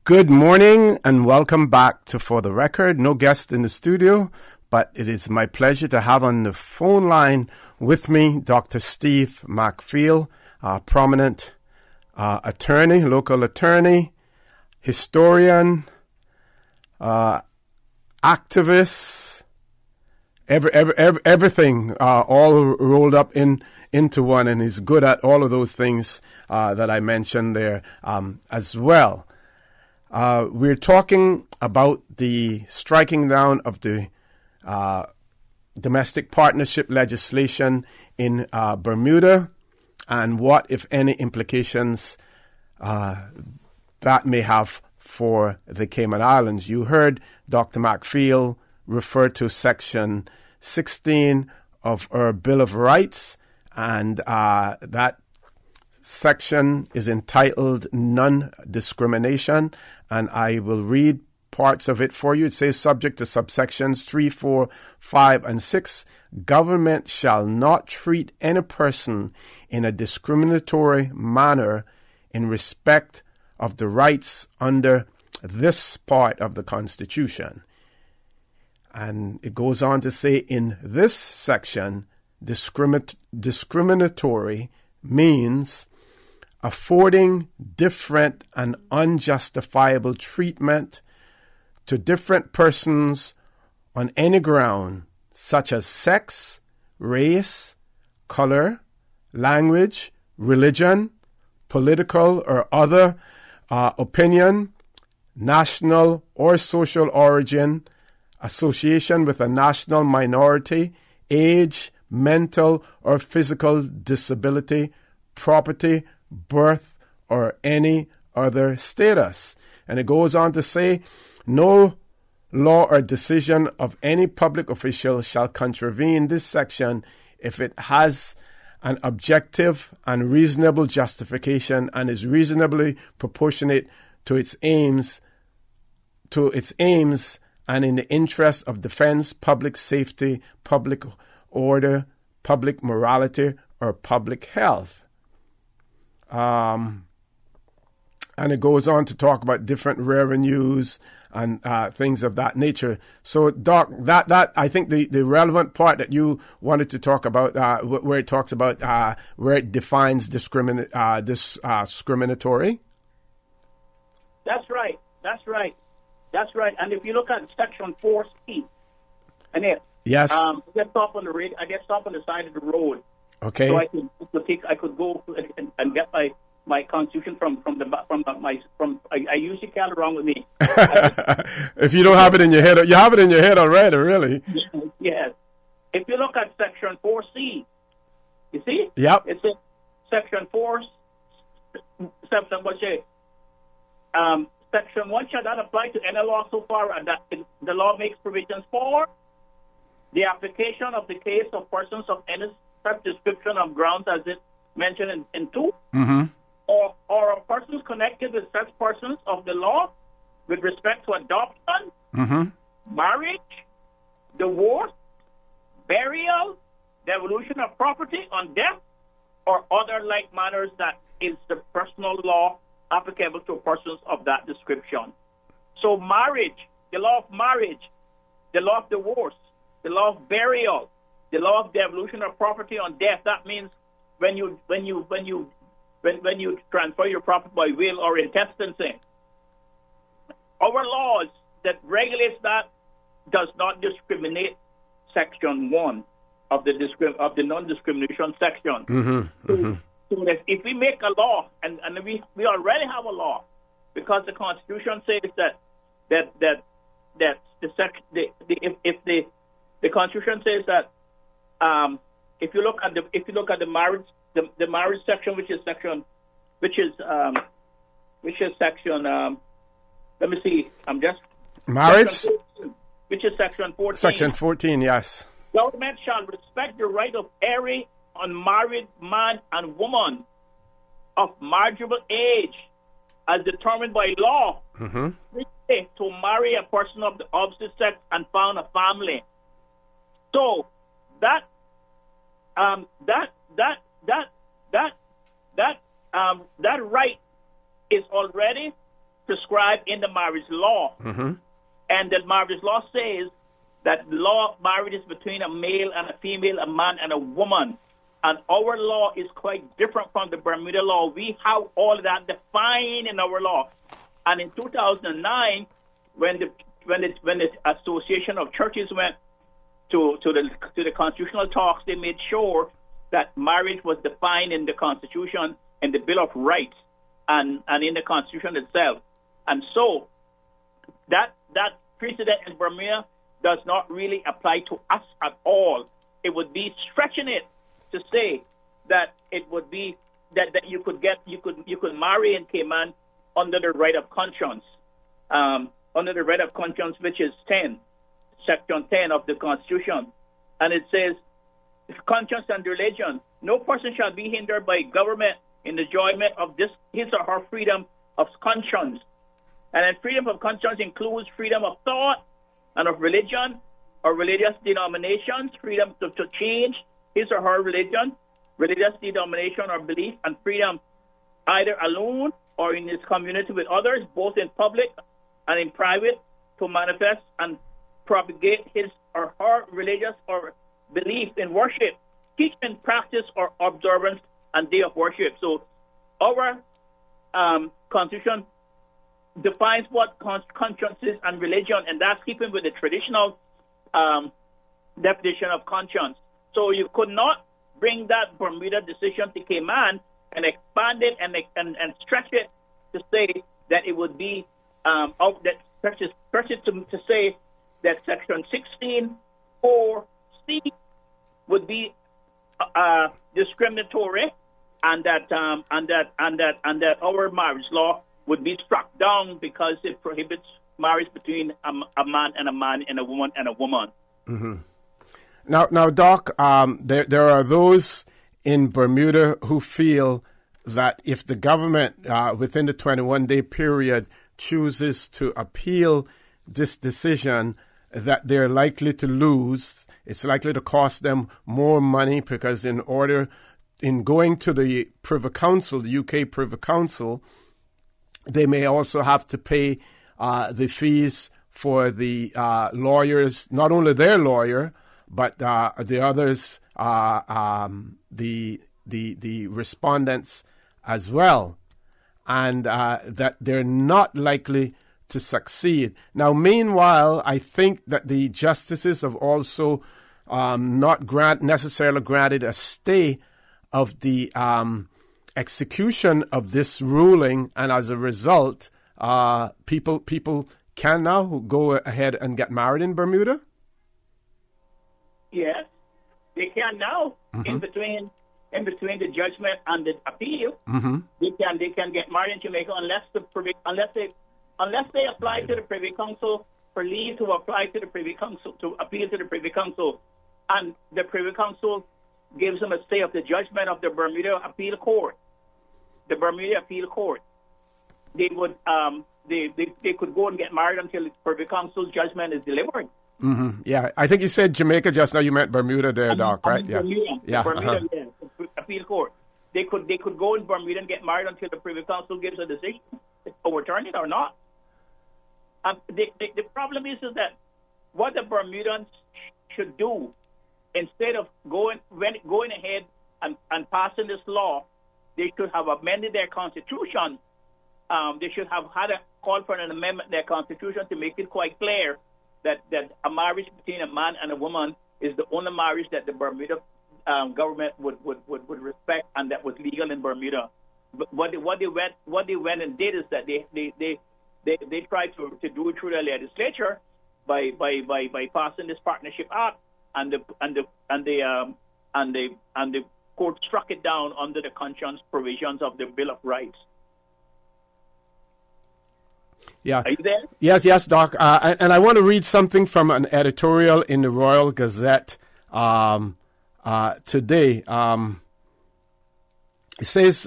Good morning and welcome back to For the Record. No guest in the studio, but it is my pleasure to have on the phone line with me Dr. Steve McFeel, a prominent attorney, local attorney, historian, activist, everything all rolled up into one, and he's good at all of those things that I mentioned there as well. We're talking about the striking down of the domestic partnership legislation in Bermuda and what, if any, implications that may have for the Cayman Islands. You heard Dr. McFeel refer to Section 16 of our Bill of Rights, and that section is entitled Non-Discrimination, and I will read parts of it for you. It says, subject to subsections 3, 4, 5, and 6, government shall not treat any person in a discriminatory manner in respect of the rights under this part of the Constitution. And it goes on to say, in this section, discriminatory means affording different and unjustifiable treatment to different persons on any ground, such as sex, race, color, language, religion, political or other opinion, national or social origin, association with a national minority, age, mental or physical disability, property, birth, or any other status. And it goes on to say, no law or decision of any public official shall contravene this section if it has an objective and reasonable justification and is reasonably proportionate to its aims and in the interest of defense, public safety, public order, public morality, or public health. And it goes on to talk about different revenues and things of that nature. So, Doc, that I think the relevant part that you wanted to talk about, where it talks about where it defines discriminatory. That's right. And if you look at Section 4C, and yes, I get stopped on the side of the road. Okay. So I could go and get my Constitution from I usually carry it around with me. If you don't have it in your head, you have it in your head already, really. Yes. If you look at Section 4C, you see? Yep. It's a Section 4, Section 1 shall not apply to any law so far as that the law makes provisions for the application of the case of persons of any such description of grounds as it mentioned in 2, mm-hmm. or of persons connected with such persons of the law with respect to adoption, mm-hmm. marriage, divorce, burial, devolution of property on death, or other like matters that is the personal law applicable to persons of that description. So marriage, the law of marriage, the law of divorce, the law of burial, the law of devolution of property on death, that means when you transfer your property by will or intestacy. Our laws that regulates that does not discriminate. Section 1 of the non-discrimination section. Mm-hmm. Mm-hmm. So that if we make a law, and we already have a law, because the Constitution says that the Constitution says that if you look at the marriage section, which is section let me see, I'm just marriage, section 14, which is Section 14. Section 14, yes. Government shall respect the right of every unmarried man and woman of marriageable age as determined by law, mm-hmm. okay to marry a person of the opposite sex and found a family. So that right is already prescribed in the marriage law. Mm-hmm. And the marriage law says that law marriage is between a male and a female, a man and a woman. And our law is quite different from the Bermuda law. We have all of that defined in our law. And in 2009, when the Association of Churches went to the constitutional talks, they made sure that marriage was defined in the Constitution and the Bill of Rights and in the Constitution itself. And so that precedent in Bermuda does not really apply to us at all. It would be stretching it to say that it would be that you could marry in Cayman under the right of conscience, under the right of conscience, which is Section 10 of the Constitution, and it says, conscience and religion. No person shall be hindered by government in the enjoyment of his or her freedom of conscience. And then freedom of conscience includes freedom of thought and of religion or religious denominations, freedom to change his or her religion, religious denomination or belief, and freedom either alone or in his community with others, both in public and in private, to manifest and propagate his or her religious or belief in worship, teaching, practice, or observance and day of worship. So our Constitution defines what conscience is and religion, and that's keeping with the traditional definition of conscience. So you could not bring that Bermuda decision to Cayman and expand it and stretch it to say that it would be stretch it to say that Section 16(4)(c) would be discriminatory, and that our marriage law would be struck down because it prohibits marriage between a man and a woman and a woman. Mm-hmm. Now, Doc, there are those in Bermuda who feel that if the government within the 21-day period chooses to appeal this decision, that they're likely to lose. It's likely to cost them more money because in going to the Privy Council, the UK Privy Council, they may also have to pay the fees for the lawyers, not only their lawyer, but the others, the respondents as well, and that they're not likely to succeed. Now, meanwhile, I think that the justices have also not necessarily granted a stay of the execution of this ruling, and as a result, people can now go ahead and get married in Bermuda? Yes, they can now. Mm-hmm. In between the judgment and the appeal, mm-hmm. they can get married in Jamaica unless they apply to the Privy Council for leave to apply to the Privy Council to appeal to the Privy Council, and the Privy Council gives them a stay of the judgment of the Bermuda Appeal Court. The Bermuda Appeal Court, they would they could go and get married until the Privy Council's judgment is delivered. Mm-hmm. Yeah, I think you said Jamaica just now. You meant Bermuda there, Doc, right? Bermuda, yeah. Bermuda, uh-huh. yeah. Appeal Court. They could go in Bermuda and get married until the Privy Council gives a decision to overturn it or not. The problem is that what the Bermudans should do, instead of going ahead and passing this law, they should have amended their constitution. They should have had a call for an amendment in their constitution to make it quite clear that a marriage between a man and a woman is the only marriage that the Bermuda government would respect and that was legal in Bermuda. But what they went and did is that they tried to do it through the legislature by passing this partnership act, and the court struck it down under the conscience provisions of the Bill of Rights. Yeah. Are you there? Yes, Doc. And I want to read something from an editorial in the Royal Gazette today. It says,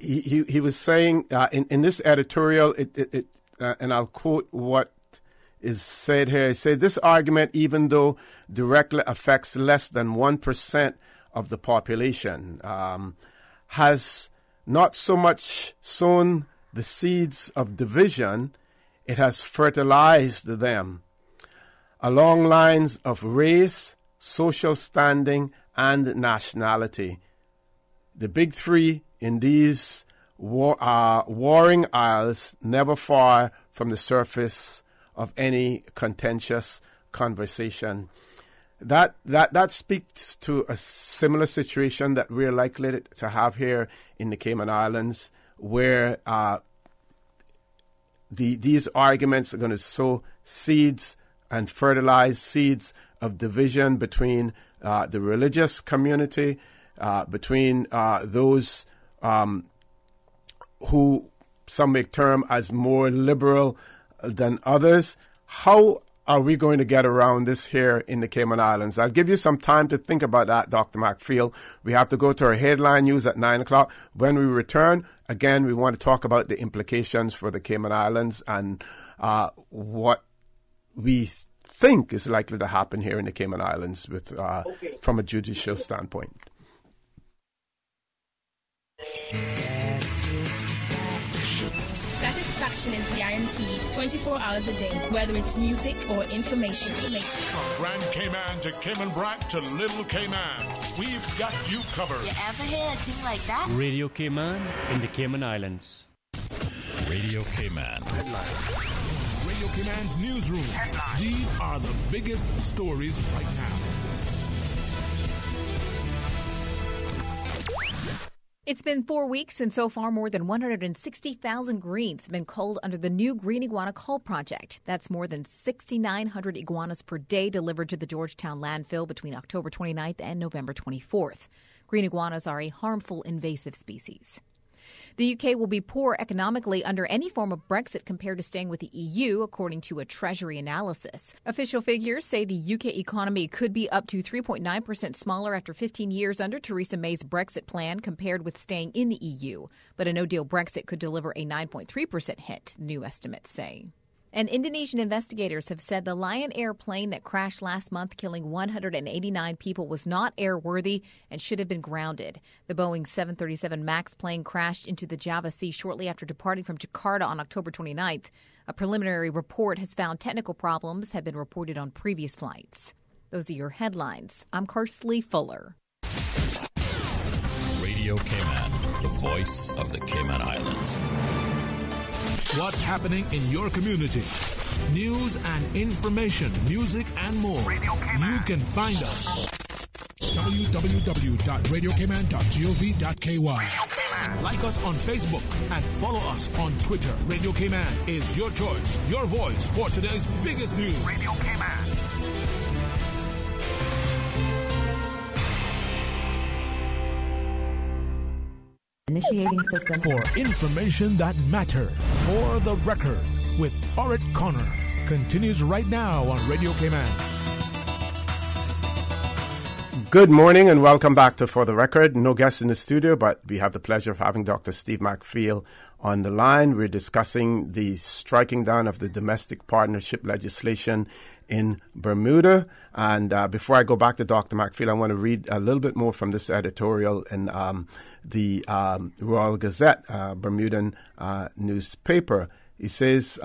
he was saying in this editorial, and I'll quote what is said here. He said, this argument, even though directly affects less than 1% of the population, has not so much sown the seeds of division, it has fertilized them along lines of race, social standing, and nationality. The big three in these warring isles never far from the surface of any contentious conversation. That speaks to a similar situation that we're likely to have here in the Cayman Islands, where these arguments are going to sow seeds and fertilize seeds of division between the religious community, between those who some may term as more liberal than others. How are we going to get around this here in the Cayman Islands? I'll give you some time to think about that, Dr. McPhail. We have to go to our headline news at 9 o'clock. When we return, again, we want to talk about the implications for the Cayman Islands and what we think is likely to happen here in the Cayman Islands with from a judicial standpoint. Satisfaction is guaranteed 24 hours a day, whether it's music or information. From Grand Cayman to Cayman Brac to Little Cayman, we've got you covered. You ever hear a thing like that? Radio Cayman in the Cayman Islands. Radio Cayman. Headline. Radio Cayman's newsroom. Headline. These are the biggest stories right now. It's been 4 weeks, and so far more than 160,000 greens have been culled under the new Green Iguana Cull Project. That's more than 6,900 iguanas per day delivered to the Georgetown landfill between October 29th and November 24th. Green iguanas are a harmful invasive species. The UK will be poor economically under any form of Brexit compared to staying with the EU, according to a Treasury analysis. Official figures say the UK economy could be up to 3.9% smaller after 15 years under Theresa May's Brexit plan compared with staying in the EU. But a no-deal Brexit could deliver a 9.3% hit, new estimates say. And Indonesian investigators have said the Lion Air plane that crashed last month, killing 189 people, was not airworthy and should have been grounded. The Boeing 737 MAX plane crashed into the Java Sea shortly after departing from Jakarta on October 29th. A preliminary report has found technical problems had been reported on previous flights. Those are your headlines. I'm Carsley Fuller. Radio Cayman, the voice of the Cayman Islands. What's happening in your community? News and information, music and more. You can find us. www.radiocayman.gov.ky. Like us on Facebook and follow us on Twitter. Radio Cayman is your choice, your voice for today's biggest news. Radio Cayman. Initiating system. For information that matters. For the record with Orrett Connor. Continues right now on Radio Cayman. Good morning and welcome back to For the Record. No guests in the studio, but we have the pleasure of having Dr. Steve McPhail on the line. We're discussing the striking down of the domestic partnership legislation in Bermuda. And before I go back to Dr. McPhail, I want to read a little bit more from this editorial in the Royal Gazette, Bermudan newspaper. He says,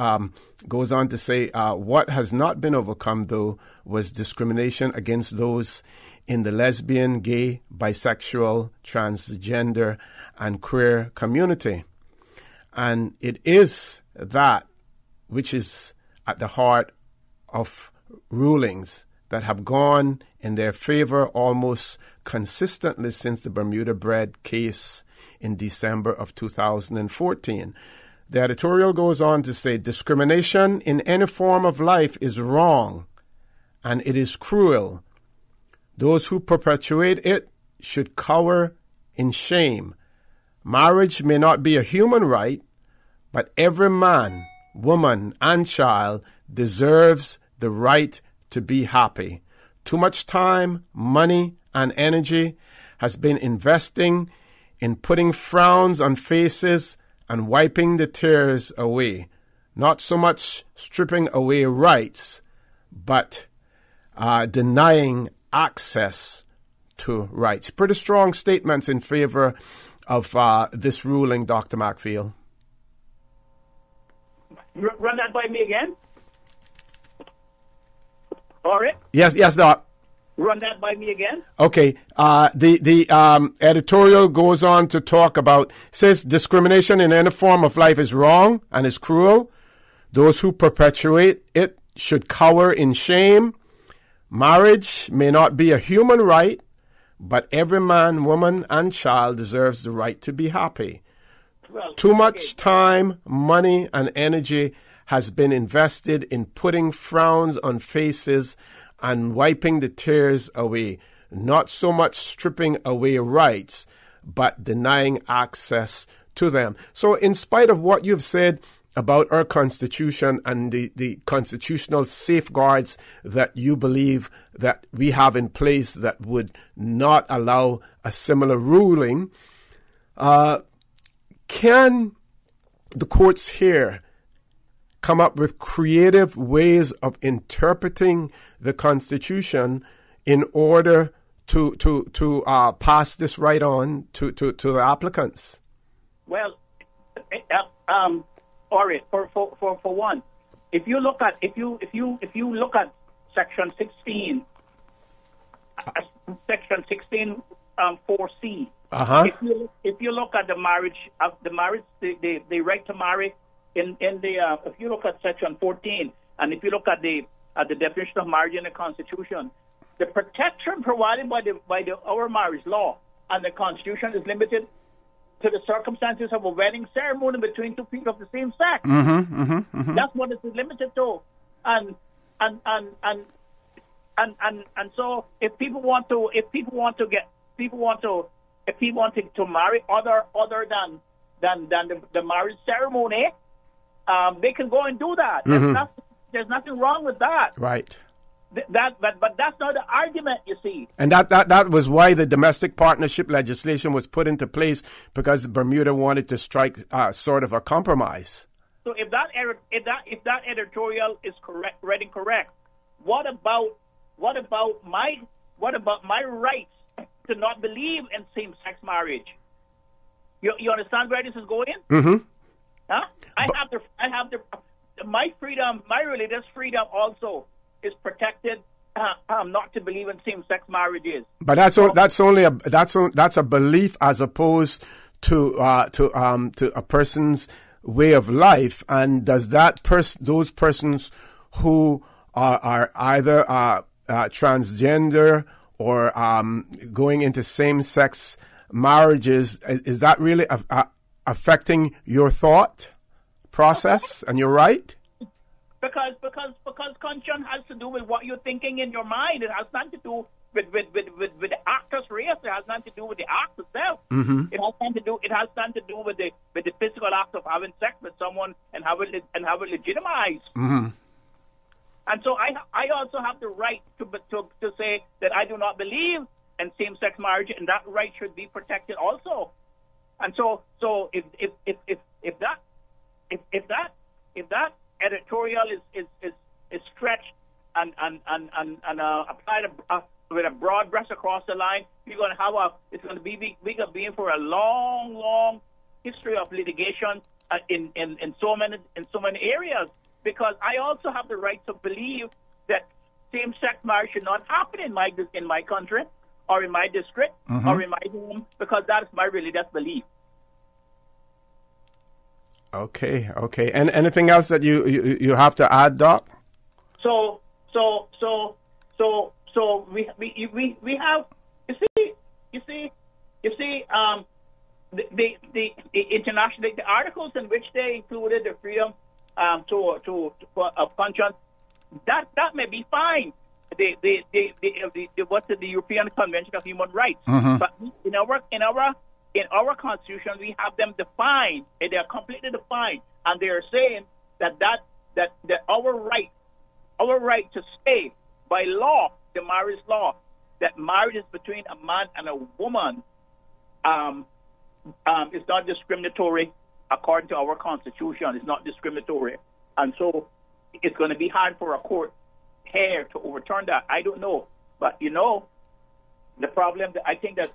goes on to say, what has not been overcome, though, was discrimination against those in the lesbian, gay, bisexual, transgender, and queer community. And it is that which is at the heart of rulings that have gone in their favor almost consistently since the Bermuda Bread case in December of 2014. The editorial goes on to say, discrimination in any form of life is wrong, and it is cruel. Those who perpetuate it should cower in shame. Marriage may not be a human right, but every man, woman, and child deserves the right to be happy. Too much time, money, and energy has been investing in putting frowns on faces and wiping the tears away. Not so much stripping away rights, but denying access to rights. Pretty strong statements in favor of this ruling, Dr. McField. Run that by me again. All right. Yes, Doc. Run that by me again. Okay. The editorial goes on to talk about, says discrimination in any form of life is wrong and is cruel. Those who perpetuate it should cower in shame. Marriage may not be a human right, but every man, woman, and child deserves the right to be happy. Well, too much time, money, and energy has been invested in putting frowns on faces and wiping the tears away. Not so much stripping away rights, but denying access to them. So in spite of what you've said about our Constitution and the constitutional safeguards that you believe that we have in place that would not allow a similar ruling, can the courts here come up with creative ways of interpreting the Constitution in order to pass this right on to the applicants? Well, Orrett, for one, if you look at Section 16, Section 16, 4C. If you look at the right to marry if you look at Section 14, and if you look at the definition of marriage in the Constitution, the protection provided by our marriage law and the Constitution is limited to the circumstances of a wedding ceremony between two people of the same sex. That's what it is limited to, and so if people want to marry other than the marriage ceremony, they can go and do that. There's nothing wrong with that. Right. But that's not the argument, you see. And that was why the domestic partnership legislation was put into place, because Bermuda wanted to strike sort of a compromise. So if that editorial is correct, read and correct, what about my rights to not believe in same-sex marriage? You understand where this is going? Mm-hmm. Huh? I have my freedom, my religious freedom also is protected. Not to believe in same-sex marriages. But that's a belief as opposed to a person's way of life. And does those persons who are either transgender or going into same-sex marriages, is that really affecting your thought process and your right? Because conscience has to do with what you're thinking in your mind. It has nothing to do with the actor's race. It has nothing to do with the act itself. Mm-hmm. It has nothing to do with the physical act of having sex with someone and have it legitimized. Mm-hmm. And so I also have the right to say that I do not believe in same-sex marriage, and that right should be protected also. And so if that editorial is stretched and applied with a broad brush across the line, we're going to be in for a long history of litigation in so many areas. Because I also have the right to believe that same-sex marriage should not happen in my country or in my district or in my home, because that is my religious belief. Okay. And anything else that you have to add, Doc? So we have you see the international the articles in which they included the freedom of conscience, that may be fine. The European Convention of Human Rights, but in our Constitution we have them defined, and they are completely defined, and they are saying that our right to say by law, the marriage law, that marriage is between a man and a woman, it's not discriminatory according to our Constitution. It's not discriminatory. And so it's going to be hard for a court here to overturn that. I don't know. But, the problem that I think that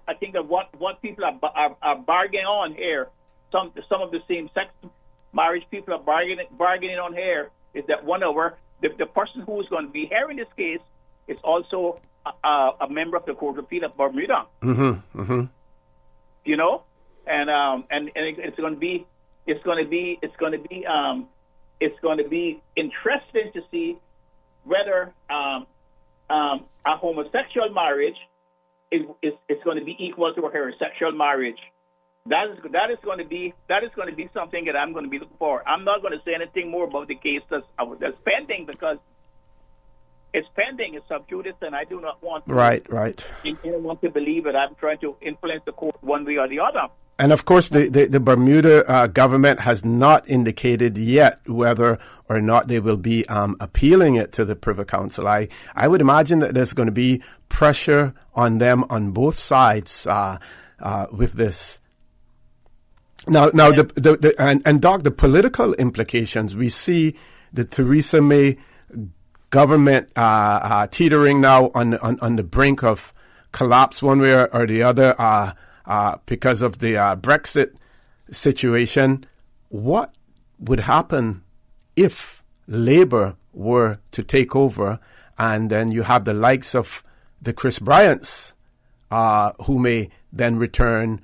what people are bargaining on here, some of the same-sex marriage people are bargaining on here is that the person who is going to be hearing this case is also a member of the Court of Appeal of Bermuda. Mm-hmm. Mm-hmm. And it's going to be interesting to see whether a homosexual marriage is going to be equal to a heterosexual marriage. That is going to be something that I'm going to be looking for. I'm not going to say anything more about the case that's pending because it's pending. It's sub judice, and I do not want to, right. want to believe that I'm trying to influence the court one way or the other. And of course, the Bermuda government has not indicated yet whether or not they will be appealing it to the Privy Council. I would imagine that there's going to be pressure on them on both sides with this. Now, Doc, the political implications, we see the Theresa May government teetering now on the brink of collapse one way or the other because of the Brexit situation. What would happen if Labour were to take over and then you have the likes of the Chris Bryants who may then return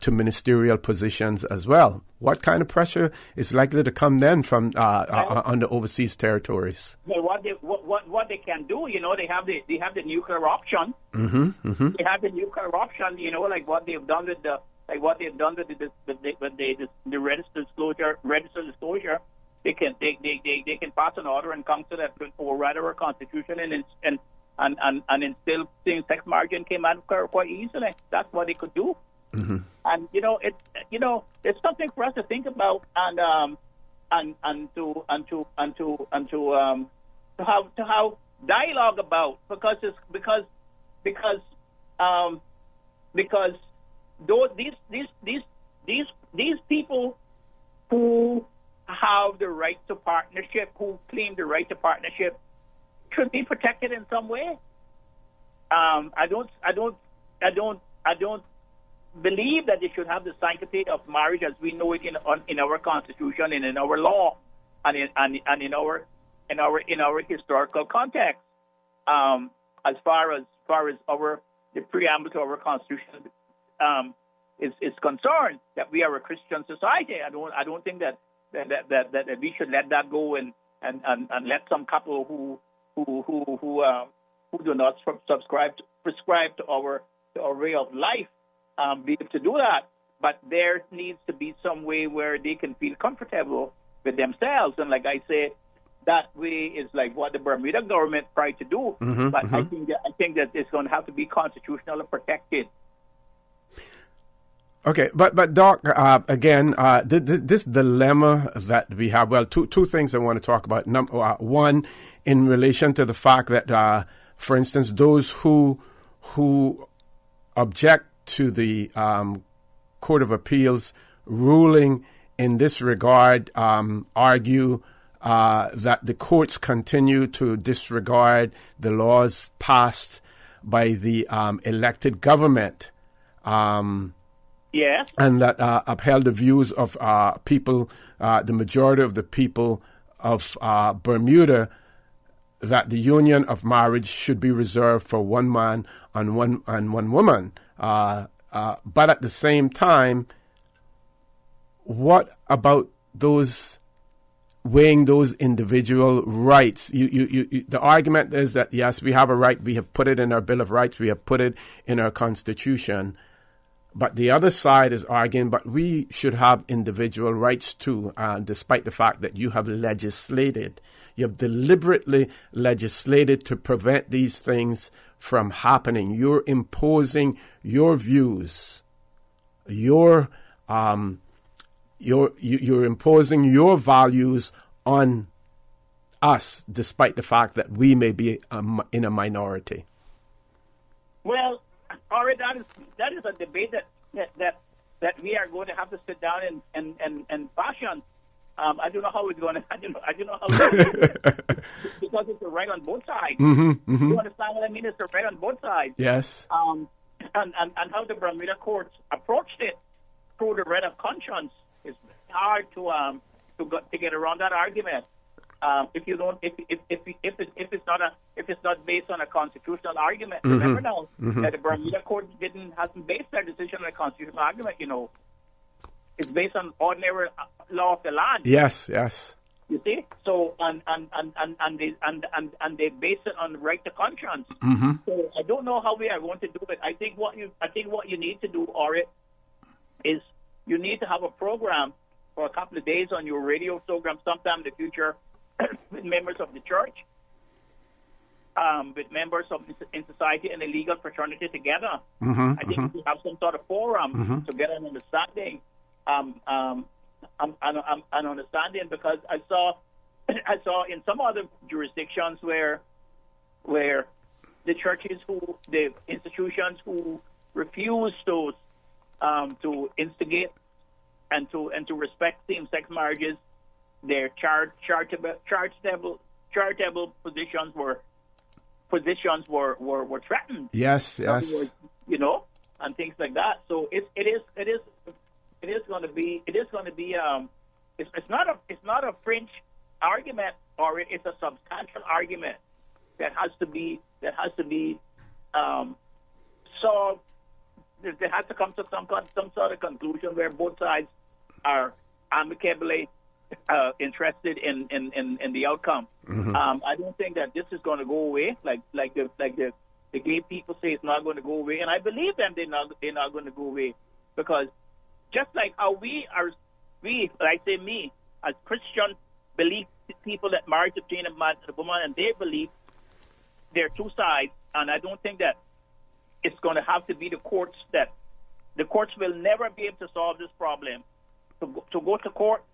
to ministerial positions as well? What kind of pressure is likely to come then from on the overseas territories? Well, what they can do, they have the nuclear option. Mm-hmm, mm-hmm. They have the nuclear option, like what they've done with the registered disclosure. They can pass an order and come to that override our constitution and instill same-sex marriage in Cayman quite easily. That's what they could do. Mm-hmm. And it's something for us to think about and to have dialogue about because these people who have the right to partnership, who claim the right to partnership, should be protected in some way. I don't believe that they should have the sanctity of marriage as we know it in our constitution and in our law and in our historical context. As far as the preamble to our constitution is concerned, that we are a Christian society. I don't think that we should let that go and let some couple who do not prescribe to our way of life be able to do that. But there needs to be some way where they can feel comfortable with themselves. And like I say, that way is like what the Bermuda government tried to do. Mm-hmm, but mm-hmm. I think that it's going to have to be constitutional and protected. Okay, but Doc, again, this dilemma that we have. Well, two things I want to talk about. One, in relation to the fact that, for instance, those who object to the Court of Appeals ruling in this regard argue that the courts continue to disregard the laws passed by the elected government. Yes. And that upheld the views of people, the majority of the people of Bermuda, that the union of marriage should be reserved for one man and one woman. But at the same time, what about those weighing those individual rights? The argument is that, yes, we have a right. We have put it in our Bill of Rights. We have put it in our Constitution. But the other side is arguing, but we should have individual rights too, despite the fact that you have legislated. You have deliberately legislated to prevent these things from happening. You're imposing your views. You're imposing your values on us, despite the fact that we may be in a minority. Well, Orrett, that is a debate that we are have to sit down and fashion. I don't know how it's going to. I don't know how it's going to, because it's a right on both sides. Mm-hmm, mm-hmm. You understand what I mean? It's a right on both sides. Yes. And how the Bermuda courts approached it through the right of conscience is hard to get around that argument. If it's not based on a constitutional argument. Mm-hmm. Remember now Mm-hmm. that the Bermuda court hasn't based their decision on a constitutional argument. It's based on ordinary law of the land. Yes, yes. You see, so and they base it on the right to conscience. Mm-hmm. So I don't know how we are going to do it. I think what you need to do, Orrett, is you need to have a program for a couple of days on your radio program sometime in the future with members of the church, with members of in society and the legal fraternity together. Mm-hmm, I think we have some sort of forum to get an understanding. An understanding, because I saw in some other jurisdictions where the churches the institutions who refuse to instigate and to respect same-sex marriages, their charitable positions were threatened. Yes, yes. Words, and things like that. So it is going to be. It's not a fringe argument, or it's a substantial argument that has to be solved. There has to come to some sort of conclusion where both sides are amicably interested in the outcome. Mm-hmm. I don't think that this is going to go away. Like the gay people say, it's not going to go away, and I believe them. They're not going to go away, because just like how as Christians believe people that marriage between a man and a woman, and they believe there are two sides, and I don't think that it's going to have to be the courts will never be able to solve this problem. To go to court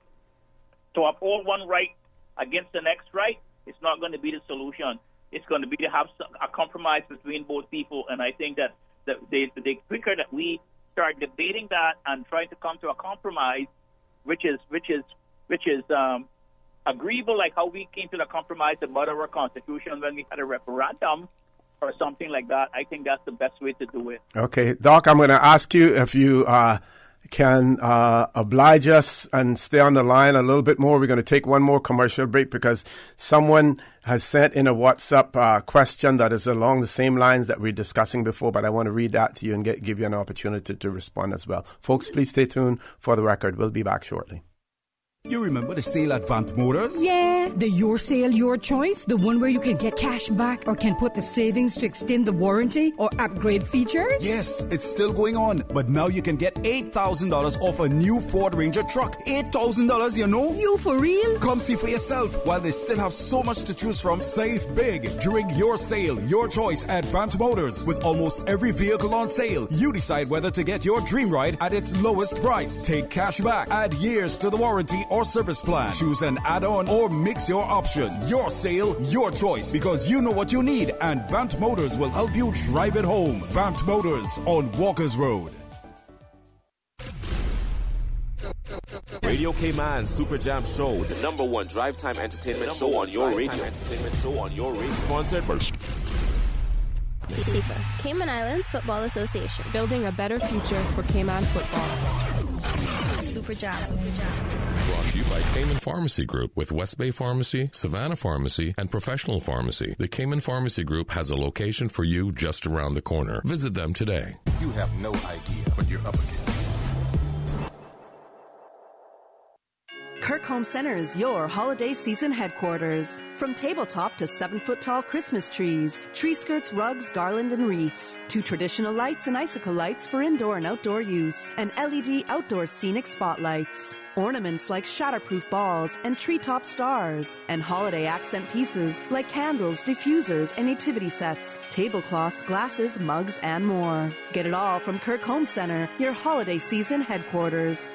to uphold one right against the next right, it's not going to be the solution. It's going to be to have a compromise between both people, and I think that the quicker that we start debating that and trying to come to a compromise, which is agreeable, like how we came to the compromise about our Constitution when we had a referendum or something like that. I think that's the best way to do it. Okay, Doc, I'm going to ask you if you can oblige us and stay on the line a little bit more. We're going to take one more commercial break because someone has sent in a WhatsApp question that is along the same lines that we're discussing before, but I want to read that to you and give you an opportunity to respond as well. Folks, please stay tuned for the record. We'll be back shortly. You remember the sale at Vant Motors? Yeah, the Your Sale, Your Choice, the one where you can get cash back or can put the savings to extend the warranty or upgrade features? Yes, it's still going on, but now you can get $8,000 off a new Ford Ranger truck. $8,000, you know? You for real? Come see for yourself. While they still have so much to choose from, save big during Your Sale, Your Choice at Vant Motors. With almost every vehicle on sale, you decide whether to get your dream ride at its lowest price. Take cash back, add years to the warranty or service plan. Choose an add-on or mix your options. Your sale, your choice, because you know what you need, and Vant Motors will help you drive it home. Vant Motors on Walkers Road. Radio Cayman Super Jam Show, the #1 drive time entertainment show on your radio. Sponsored by CIFA, Cayman Islands Football Association. Building a better future for Cayman football. Super Jam. Brought to you by Cayman Pharmacy Group with West Bay Pharmacy, Savannah Pharmacy, and Professional Pharmacy. The Cayman Pharmacy Group has a location for you just around the corner. Visit them today. You have no idea what you're up against. Kirk Home Center is your holiday season headquarters. From tabletop to 7-foot-tall Christmas trees, tree skirts, rugs, garland, and wreaths, to traditional lights and icicle lights for indoor and outdoor use, and LED outdoor scenic spotlights. Ornaments like shatterproof balls and treetop stars, and holiday accent pieces like candles, diffusers, and nativity sets, tablecloths, glasses, mugs, and more. Get it all from Kirk Home Center, your holiday season headquarters.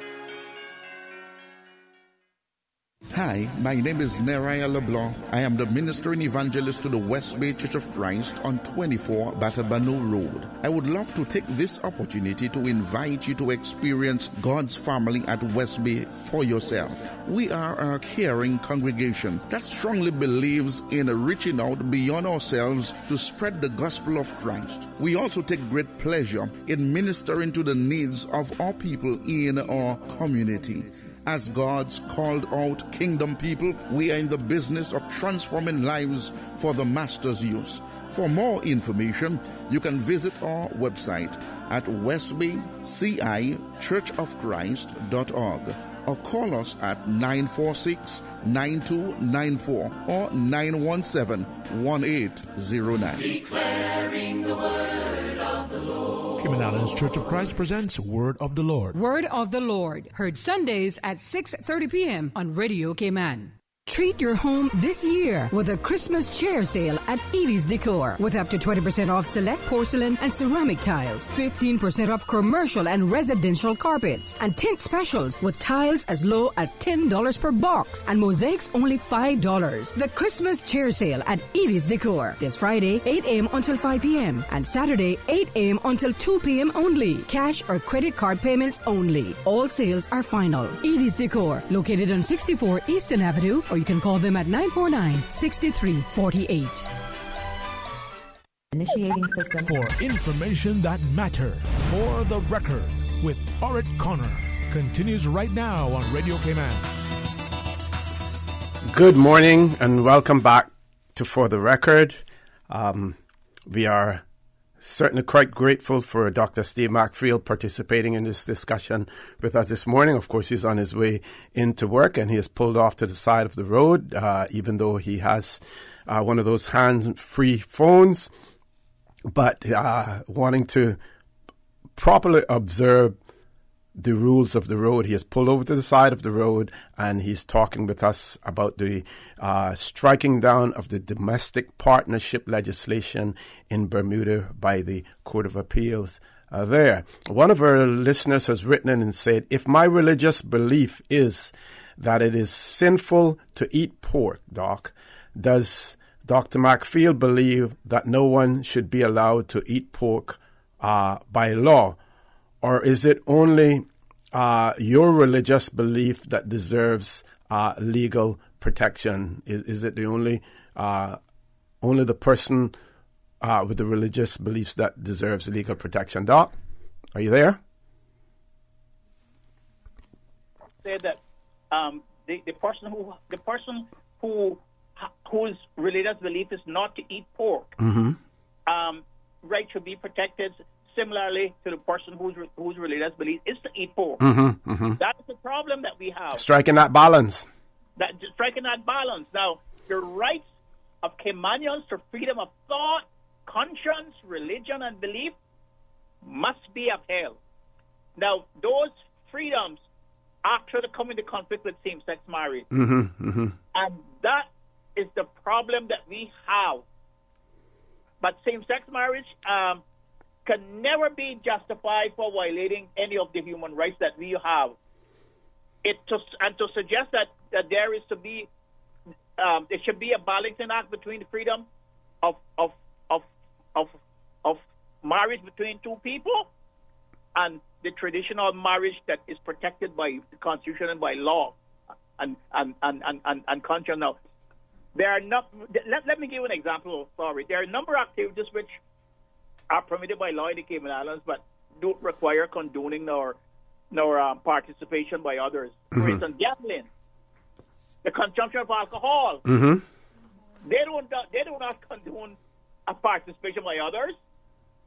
Hi, my name is Neraya LeBlanc. I am the minister and evangelist to the West Bay Church of Christ on 24 Batabano Road. I would love to take this opportunity to invite you to experience God's family at West Bay for yourself. We are a caring congregation that strongly believes in reaching out beyond ourselves to spread the gospel of Christ. We also take great pleasure in ministering to the needs of our people in our community. As God's called out kingdom people, we are in the business of transforming lives for the Master's use. For more information, you can visit our website at westbaycichurchofchrist.org or call us at 946-9294 or 917-1809. Declaring the word of the Lord. Cayman Islands Church of Christ presents Word of the Lord. Word of the Lord, heard Sundays at 6:30 p.m. on Radio Cayman. Treat your home this year with a Christmas chair sale at Edie's Decor with up to 20% off select porcelain and ceramic tiles, 15% off commercial and residential carpets, and tint specials with tiles as low as $10 per box and mosaics only $5. The Christmas chair sale at Edie's Decor this Friday 8 a.m. until 5 p.m. and Saturday 8 a.m. until 2 p.m. only. Cash or credit card payments only. All sales are final. Edie's Decor, located on 64 Eastern Avenue, or you can call them at 949-6348. Initiating system. For information that matters, For the Record with Orrett Connor continues right now on Radio Cayman. Good morning and welcome back to For the Record. We are certainly quite grateful for Dr. Steve Macfield participating in this discussion with us this morning. Of course, he's on his way into work and he has pulled off to the side of the road, even though he has one of those hands-free phones. But wanting to properly observe the rules of the road, he has pulled over to the side of the road and he's talking with us about the striking down of the domestic partnership legislation in Bermuda by the Court of Appeals there. One of our listeners has written in and said, if my religious belief is that it is sinful to eat pork, Doc, does Dr. Macfield believe that no one should be allowed to eat pork by law? Or is it only your religious belief that deserves legal protection? Is it the only the person with the religious beliefs that deserves legal protection? Doc, are you there? Say that the person whose religious belief is not to eat pork, right, should be protected. Similarly to the person whose religious belief is to eat pork. That is the problem that we have. Striking that balance. Striking that balance. Now, the rights of Caymanians to freedom of thought, conscience, religion, and belief must be upheld. Now, those freedoms actually come into conflict with same-sex marriage. And that is the problem that we have. But same-sex marriage can never be justified for violating any of the human rights that we have. And to suggest that there is to be, there should be a balancing act between the freedom of marriage between two people and the traditional marriage that is protected by the Constitution and by law and conscience. Now, there are not. Let me give you an example. Sorry, there are a number of activities which are permitted by law in the Cayman Islands, but don't require condoning nor participation by others. For instance, gambling, the consumption of alcohol. They do not condone a participation by others,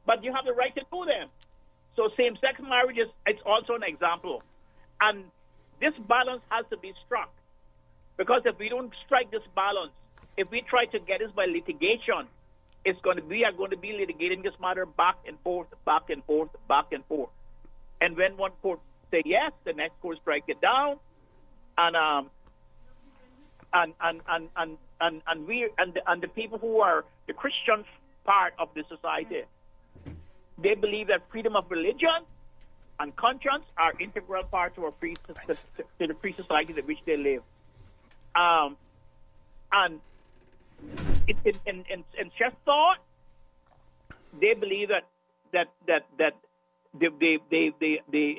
but you have the right to do them. So same-sex marriage it's also an example, and this balance has to be struck, because if we don't strike this balance, if we try to get this by litigation, we are going to be litigating this matter back and forth, back and forth, back and forth. And when one court say yes, the next court strike it down, and the people who are the Christian part of the society, they believe that freedom of religion and conscience are integral parts of our to the free society in which they live. And in just thought, they believe that they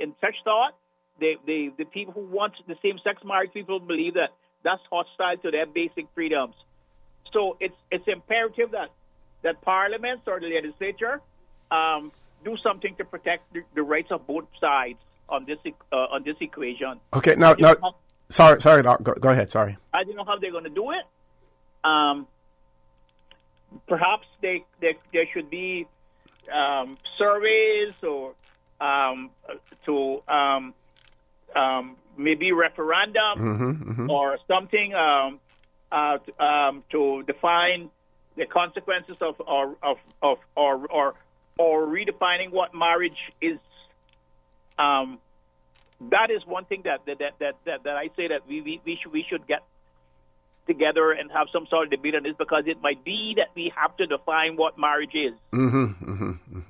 in such thought, the people who want the same-sex marriage people believe that that's hostile to their basic freedoms. So it's imperative that parliaments or the legislature do something to protect the rights of both sides on this equation. Okay, now, sorry, Doc, go ahead. Sorry. I don't know how they're going to do it. Perhaps there should be surveys or maybe referendum or something to define the consequences of redefining what marriage is. That is one thing that I say that we should get together and have some sort of debate on this, because it might be that we have to define what marriage is.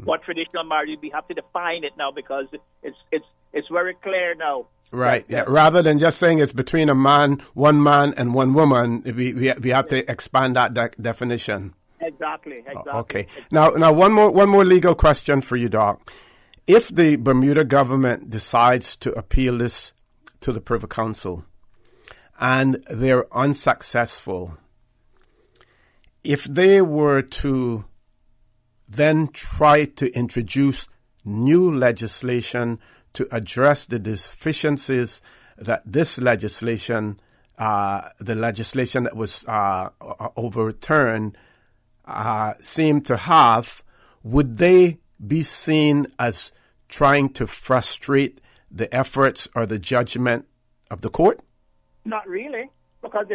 What traditional marriage is. We have to define it now, because it's very clear now. Right. Yeah. Rather than just saying it's between one man and one woman, we have to expand that definition. Exactly. Okay. Now one more legal question for you, Doc. If the Bermuda government decides to appeal this to the Privy Council and they're unsuccessful, if they were to then try to introduce new legislation to address the deficiencies that this legislation, the legislation that was overturned, seemed to have, would they be seen as trying to frustrate the efforts or the judgment of the court? Not really, because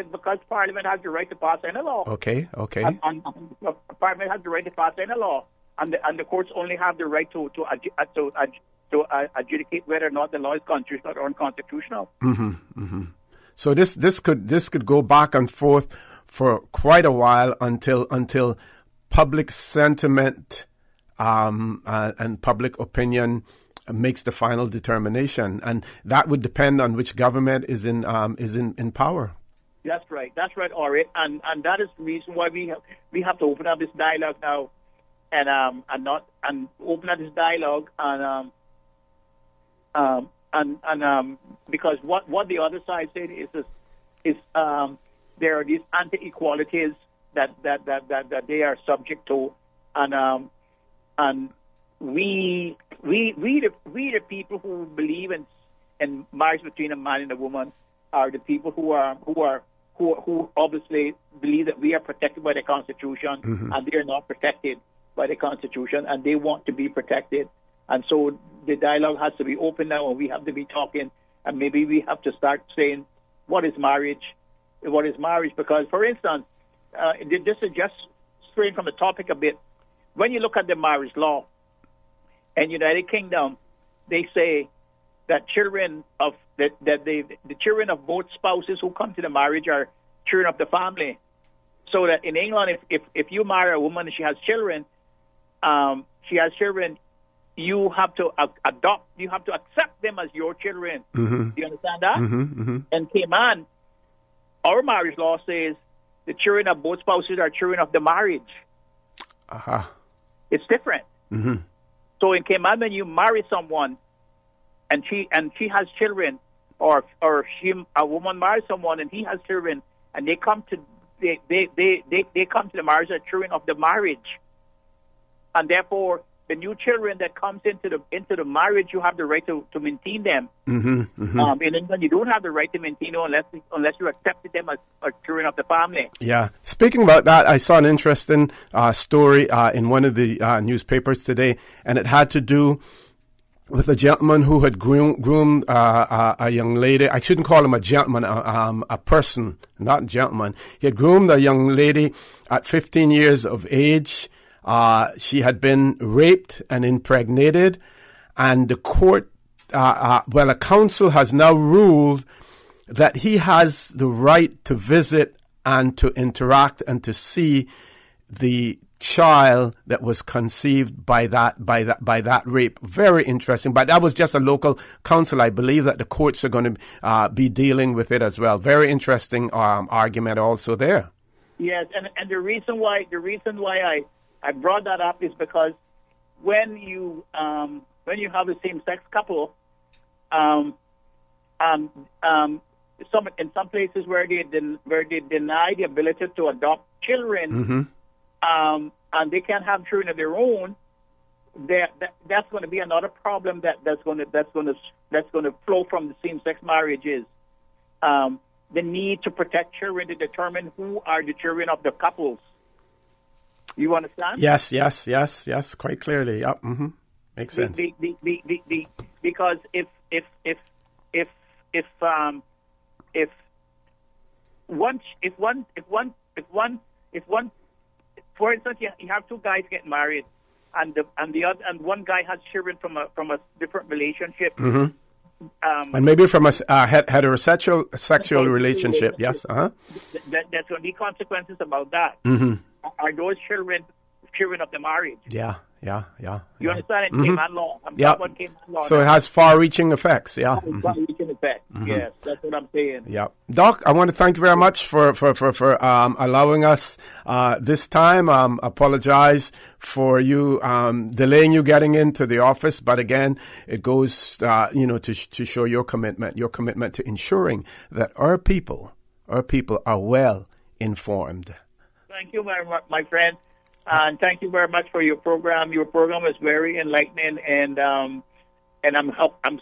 Parliament has the right to pass any law. Okay. And Parliament has the right to pass any law, and the courts only have the right to adjudicate whether or not the law is constitutional or unconstitutional. So this could go back and forth for quite a while until public sentiment and public opinion makes the final determination, and that would depend on which government is in power. That's right, Orrett, and that is the reason why we have to open up this dialogue now, and open up this dialogue and because what the other side said is there are these anti-equalities that they are subject to, and we the people who believe in marriage between a man and a woman are the people who obviously believe that we are protected by the Constitution, and they are not protected by the Constitution, and they want to be protected. And so the dialogue has to be open now, and we have to be talking, and maybe we have to start saying, what is marriage? What is marriage? Because, for instance, this is just straying from the topic a bit. When you look at the marriage law in United Kingdom, they say that the children of both spouses who come to the marriage are children of the family. So that in England, if you marry a woman and she has children, you have to you have to accept them as your children. Do you understand that? In Cayman, our marriage law says the children of both spouses are children of the marriage. It's different. So in Cayman, when you marry someone and she has children, or a woman marries someone and he has children, and they come to the marriage as children of the marriage, and therefore the new children that comes into the marriage, you have the right to maintain them. In England, you don't have the right to maintain them unless you accepted them as children of the family. Yeah. Speaking about that, I saw an interesting story in one of the newspapers today, and it had to do with a gentleman who had groomed a young lady. I shouldn't call him a gentleman, a person, not a gentleman. He had groomed a young lady at 15 years of age. She had been raped and impregnated, and the court, a council has now ruled that he has the right to visit and to interact and to see the child that was conceived by that rape. Very interesting. But that was just a local council. I believe that the courts are going to be dealing with it as well. Very interesting argument also there. Yes, and the reason why I brought that up is because when you have a same-sex couple, in some places where they deny the ability to adopt children, and they can't have children of their own, that's going to be another problem that's going to flow from the same-sex marriages. The need to protect children to determine who are the children of the couples. You understand? Yes, quite clearly. Yep. Makes sense. Because if one, for instance, you have two guys getting married, and one guy has children from a different relationship. And maybe from a heterosexual relationship, yes. There's going to be consequences about that. Are those children of the marriage? Yeah. You understand? It Cayman law. I'm talking about Cayman law. So it has far-reaching effects, yeah. Far-reaching effects, yes. That's what I'm saying. Yeah. Doc, I want to thank you very much for allowing us this time. Apologize for you delaying you getting into the office, but again, it goes to show your commitment to ensuring that our people are well informed. Thank you, my friend. And thank you very much for your program. Your program is very enlightening, and I'm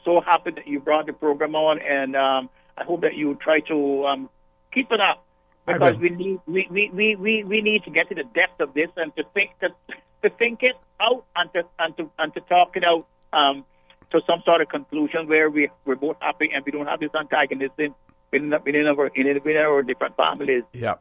so happy that you brought the program on, and I hope that you try to keep it up, because we need to get to the depth of this and to think it out and to talk it out to some sort of conclusion where we're both happy and we don't have this antagonism within our different families. Yeah.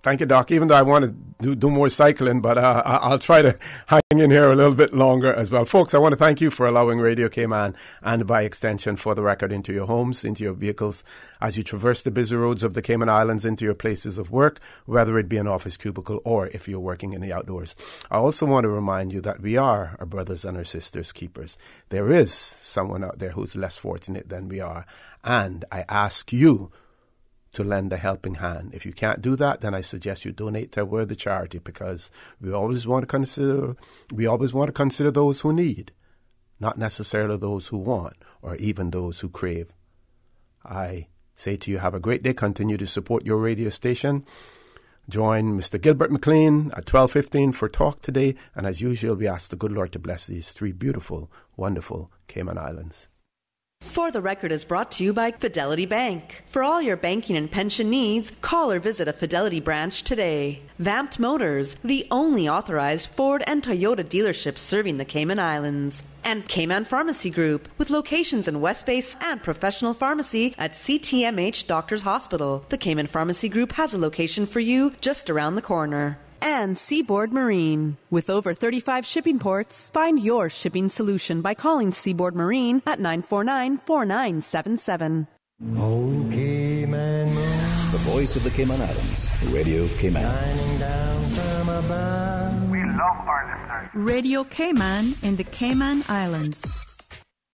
Thank you, Doc. Even though I want to do more cycling, but I'll try to hang in here a little bit longer as well. Folks, I want to thank you for allowing Radio Cayman, and by extension For the Record, into your homes, into your vehicles, as you traverse the busy roads of the Cayman Islands, into your places of work, whether it be an office cubicle or if you're working in the outdoors. I also want to remind you that we are our brothers and our sisters' keepers. There is someone out there who's less fortunate than we are, and I ask you to lend a helping hand. If you can't do that, then I suggest you donate to a worthy charity, because we always want to consider those who need, not necessarily those who want or even those who crave. I say to you, have a great day. Continue to support your radio station. Join Mr. Gilbert McLean at 12:15 for Talk Today, and as usual, we ask the good Lord to bless these three beautiful, wonderful Cayman Islands. For the Record is brought to you by Fidelity Bank. For all your banking and pension needs, call or visit a Fidelity branch today. Vamped Motors, the only authorized Ford and Toyota dealerships serving the Cayman Islands. And Cayman Pharmacy Group, with locations in West Bay and professional pharmacy at CTMH Doctors Hospital. The Cayman Pharmacy Group has a location for you just around the corner. And Seaboard Marine. With over 35 shipping ports, find your shipping solution by calling Seaboard Marine at 949-4977. Oh, Cayman Moon. The voice of the Cayman Islands, Radio Cayman. Shining down from above. We love our listeners. Radio Cayman in the Cayman Islands.